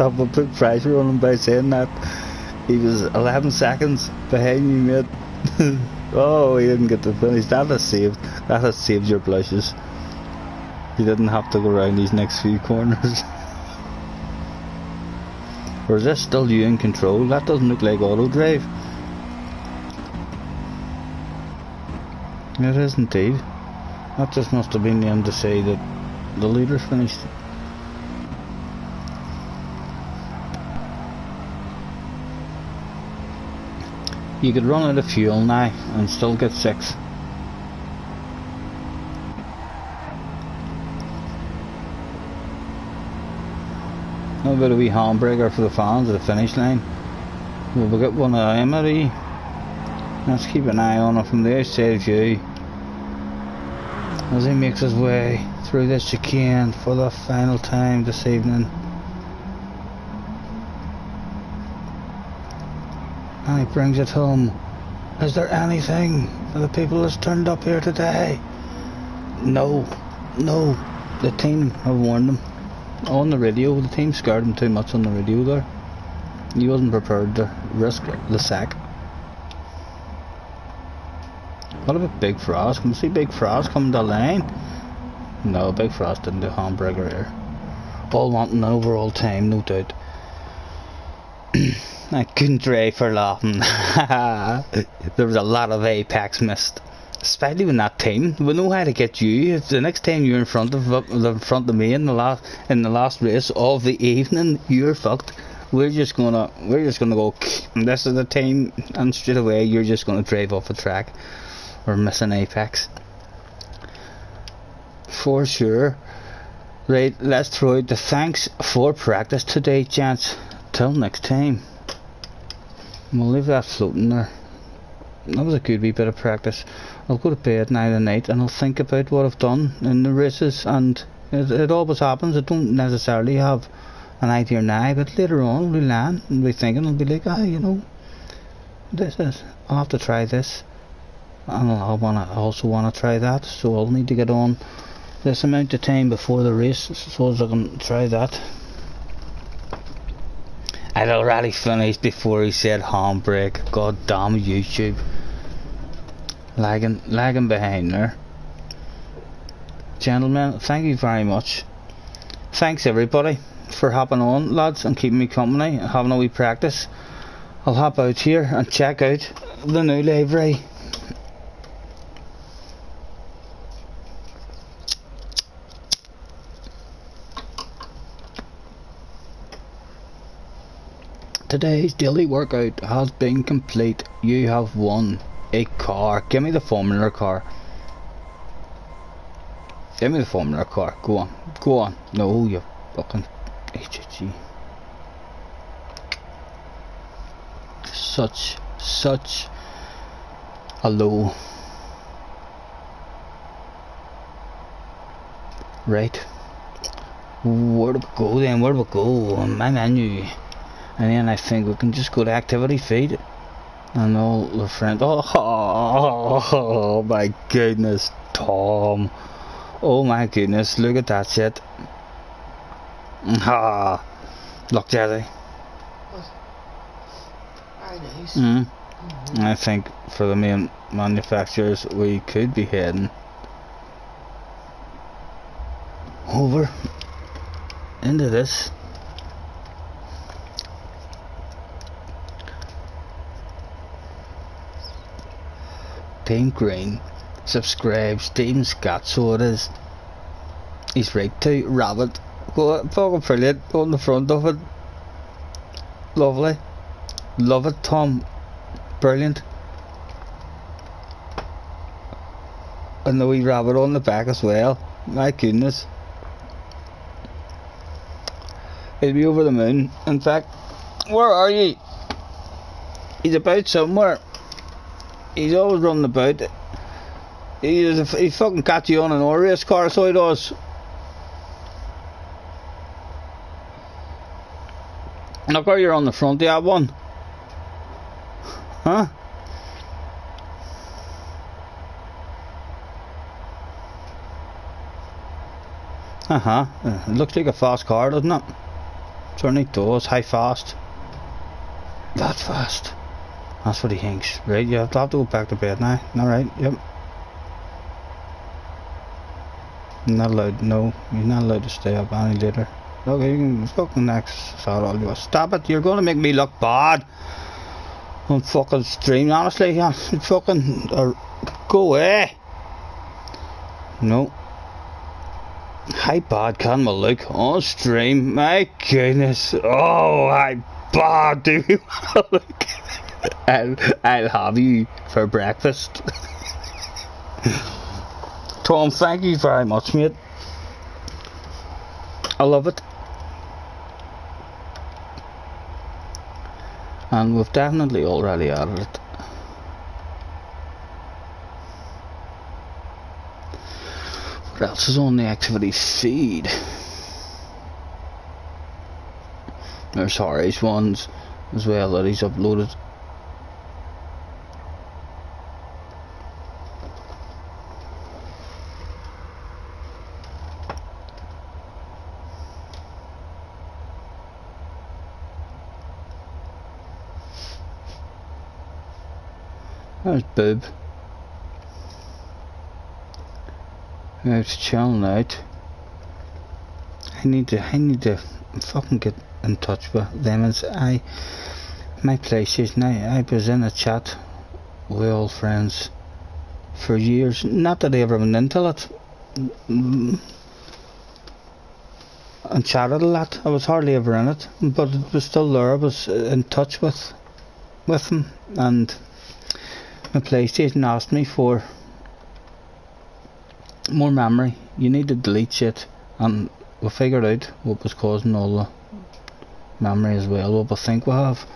I've put pressure on him by saying that. He was 11 seconds behind me, mate. Oh, he didn't get to finish. That has saved your blushes. You didn't have to go around these next few corners. Or is this still you in control? That doesn't look like auto drive. It is indeed. That just must have been the end to say that the leader's finished. You could run out of fuel now and still get 6. How about a wee handbreaker for the fans at the finish line? Will we get one of them at E? Let's keep an eye on it from the outside view as he makes his way through this chicane for the final time this evening. And he brings it home. Is there anything for the people that's turned up here today? No. The team have warned him. On the radio, the team scared him too much on the radio there. He wasn't prepared to risk the sack. What about Big Frost? Can we see Big Frost coming to the line? No, Big Frost didn't do handbreaker here. All wanting overall time, no doubt. I couldn't drive for laughing. There was a lot of apex missed, especially with that team. We know how to get you. If the next time you're in front of me in the last race of the evening, you're fucked. We're just gonna go. And this is the team, and straight away you're just gonna drive off the track or miss an apex for sure. Right, let's throw out the thanks for practice today, gents. Till next time. We'll leave that floating there. That was a good wee bit of practice. I'll go to bed now tonight and I'll think about what I've done in the races, and it always happens. I don't necessarily have an idea now, but later on I'll be lying and be thinking, I'll be like, you know, I'll have to try this, and I also want to try that, so I'll need to get on this amount of time before the race so as I can try that. I'd already finished before he said handbrake. God damn YouTube. Lagging behind there. Gentlemen, thank you very much. Thanks everybody for hopping on, lads, and keeping me company and having a wee practice. I'll hop out here and check out the new livery. Today's daily workout has been complete. You have won a car. Give me the Formula car. Give me the Formula car. Go on. Go on. No, you fucking HG. Such a low. Right. Where do we go then? Where do we go? On my menu. And then I think we can just go to activity feed. And all the friends. Oh my goodness, Tom. Oh my goodness, look at that shit. Ah, look, Jazzy. Very nice. I think for the main manufacturers, we could be heading over into this. Team Green, subscribe, Steven Scott, so it is. He's right too, Rabbit, go, fucking brilliant, on the front of it, lovely, love it, Tom, brilliant, and the wee rabbit on the back as well, my goodness, he'll be over the moon. In fact, where are you? He's about somewhere. He's always running about. He fucking got you on an oil race car, so he does. Look how you're on the front of that one. Huh? It looks like a fast car, doesn't it? Certainly does. How fast? That fast. That's what he thinks. Right, yeah, I'll have to go back to bed now. Alright, yep. Not allowed, no, you're not allowed to stay up any later. Okay, you can fucking next all you want. Stop it, you're gonna make me look bad on fucking stream, honestly, yeah. Fucking, go away. No. How bad can we look on stream? My goodness. Oh, how bad do we wanna look? I'll have you for breakfast. Tom, thank you very much, mate. I love it. And we've definitely already added it. What else is on the activity feed? There's Harry's ones as well that he's uploaded. There's Boob. It's chilling out. I need to fucking get in touch with them. It's my PlayStation. I was in a chat with old friends for years. Not that I ever went into it and chatted a lot. I was hardly ever in it, but it was still there. I was in touch with them, and my PlayStation asked me for more memory. You need to delete shit, and we figured out what was causing all the memory as well, what we think we have.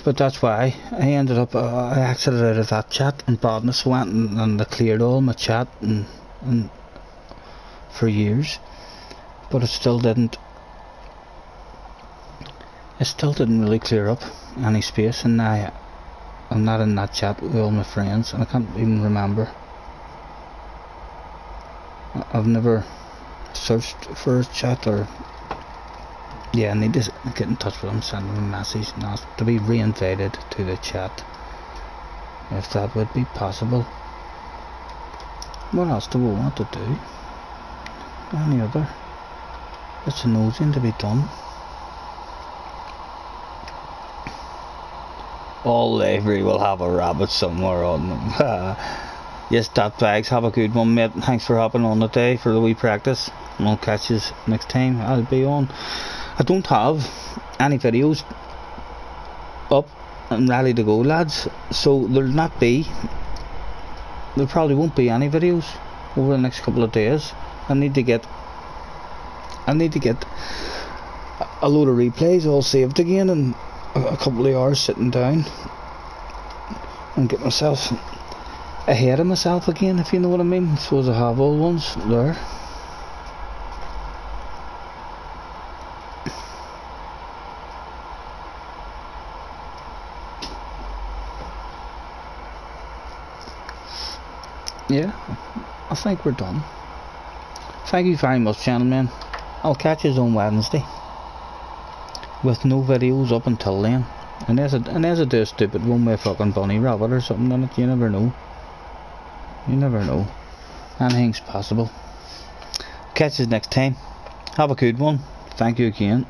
But that's why I ended up, I exited out of that chat, and badness went and I cleared all my chat and for years, but it still didn't really clear up any space, and now I'm not in that chat with all my friends, and I can't even remember. I've never searched for a chat, or yeah, I need to get in touch with them, send them a message and ask to be reinvited to the chat. if that would be possible. What else do we want to do? Any other? It's a nosing to be done. All library will have a rabbit somewhere on them. Yes, that bags. Have a good one, mate. Thanks for hopping on today for the wee practice. And I'll catch you next time. I'll be on. I don't have any videos up and ready to go, lads. So there probably won't be any videos over the next couple of days. I need to get a load of replays all saved again, and a couple of hours sitting down and get myself ahead of myself again, if you know what I mean. Suppose I have old ones there. Yeah, I think we're done. Thank you very much, gentlemen. I'll catch you on Wednesday with no videos up until then. Unless I do a stupid one with a fucking bunny rabbit or something in it. You never know. You never know. Anything's possible. Catch you next time. Have a good one. Thank you again.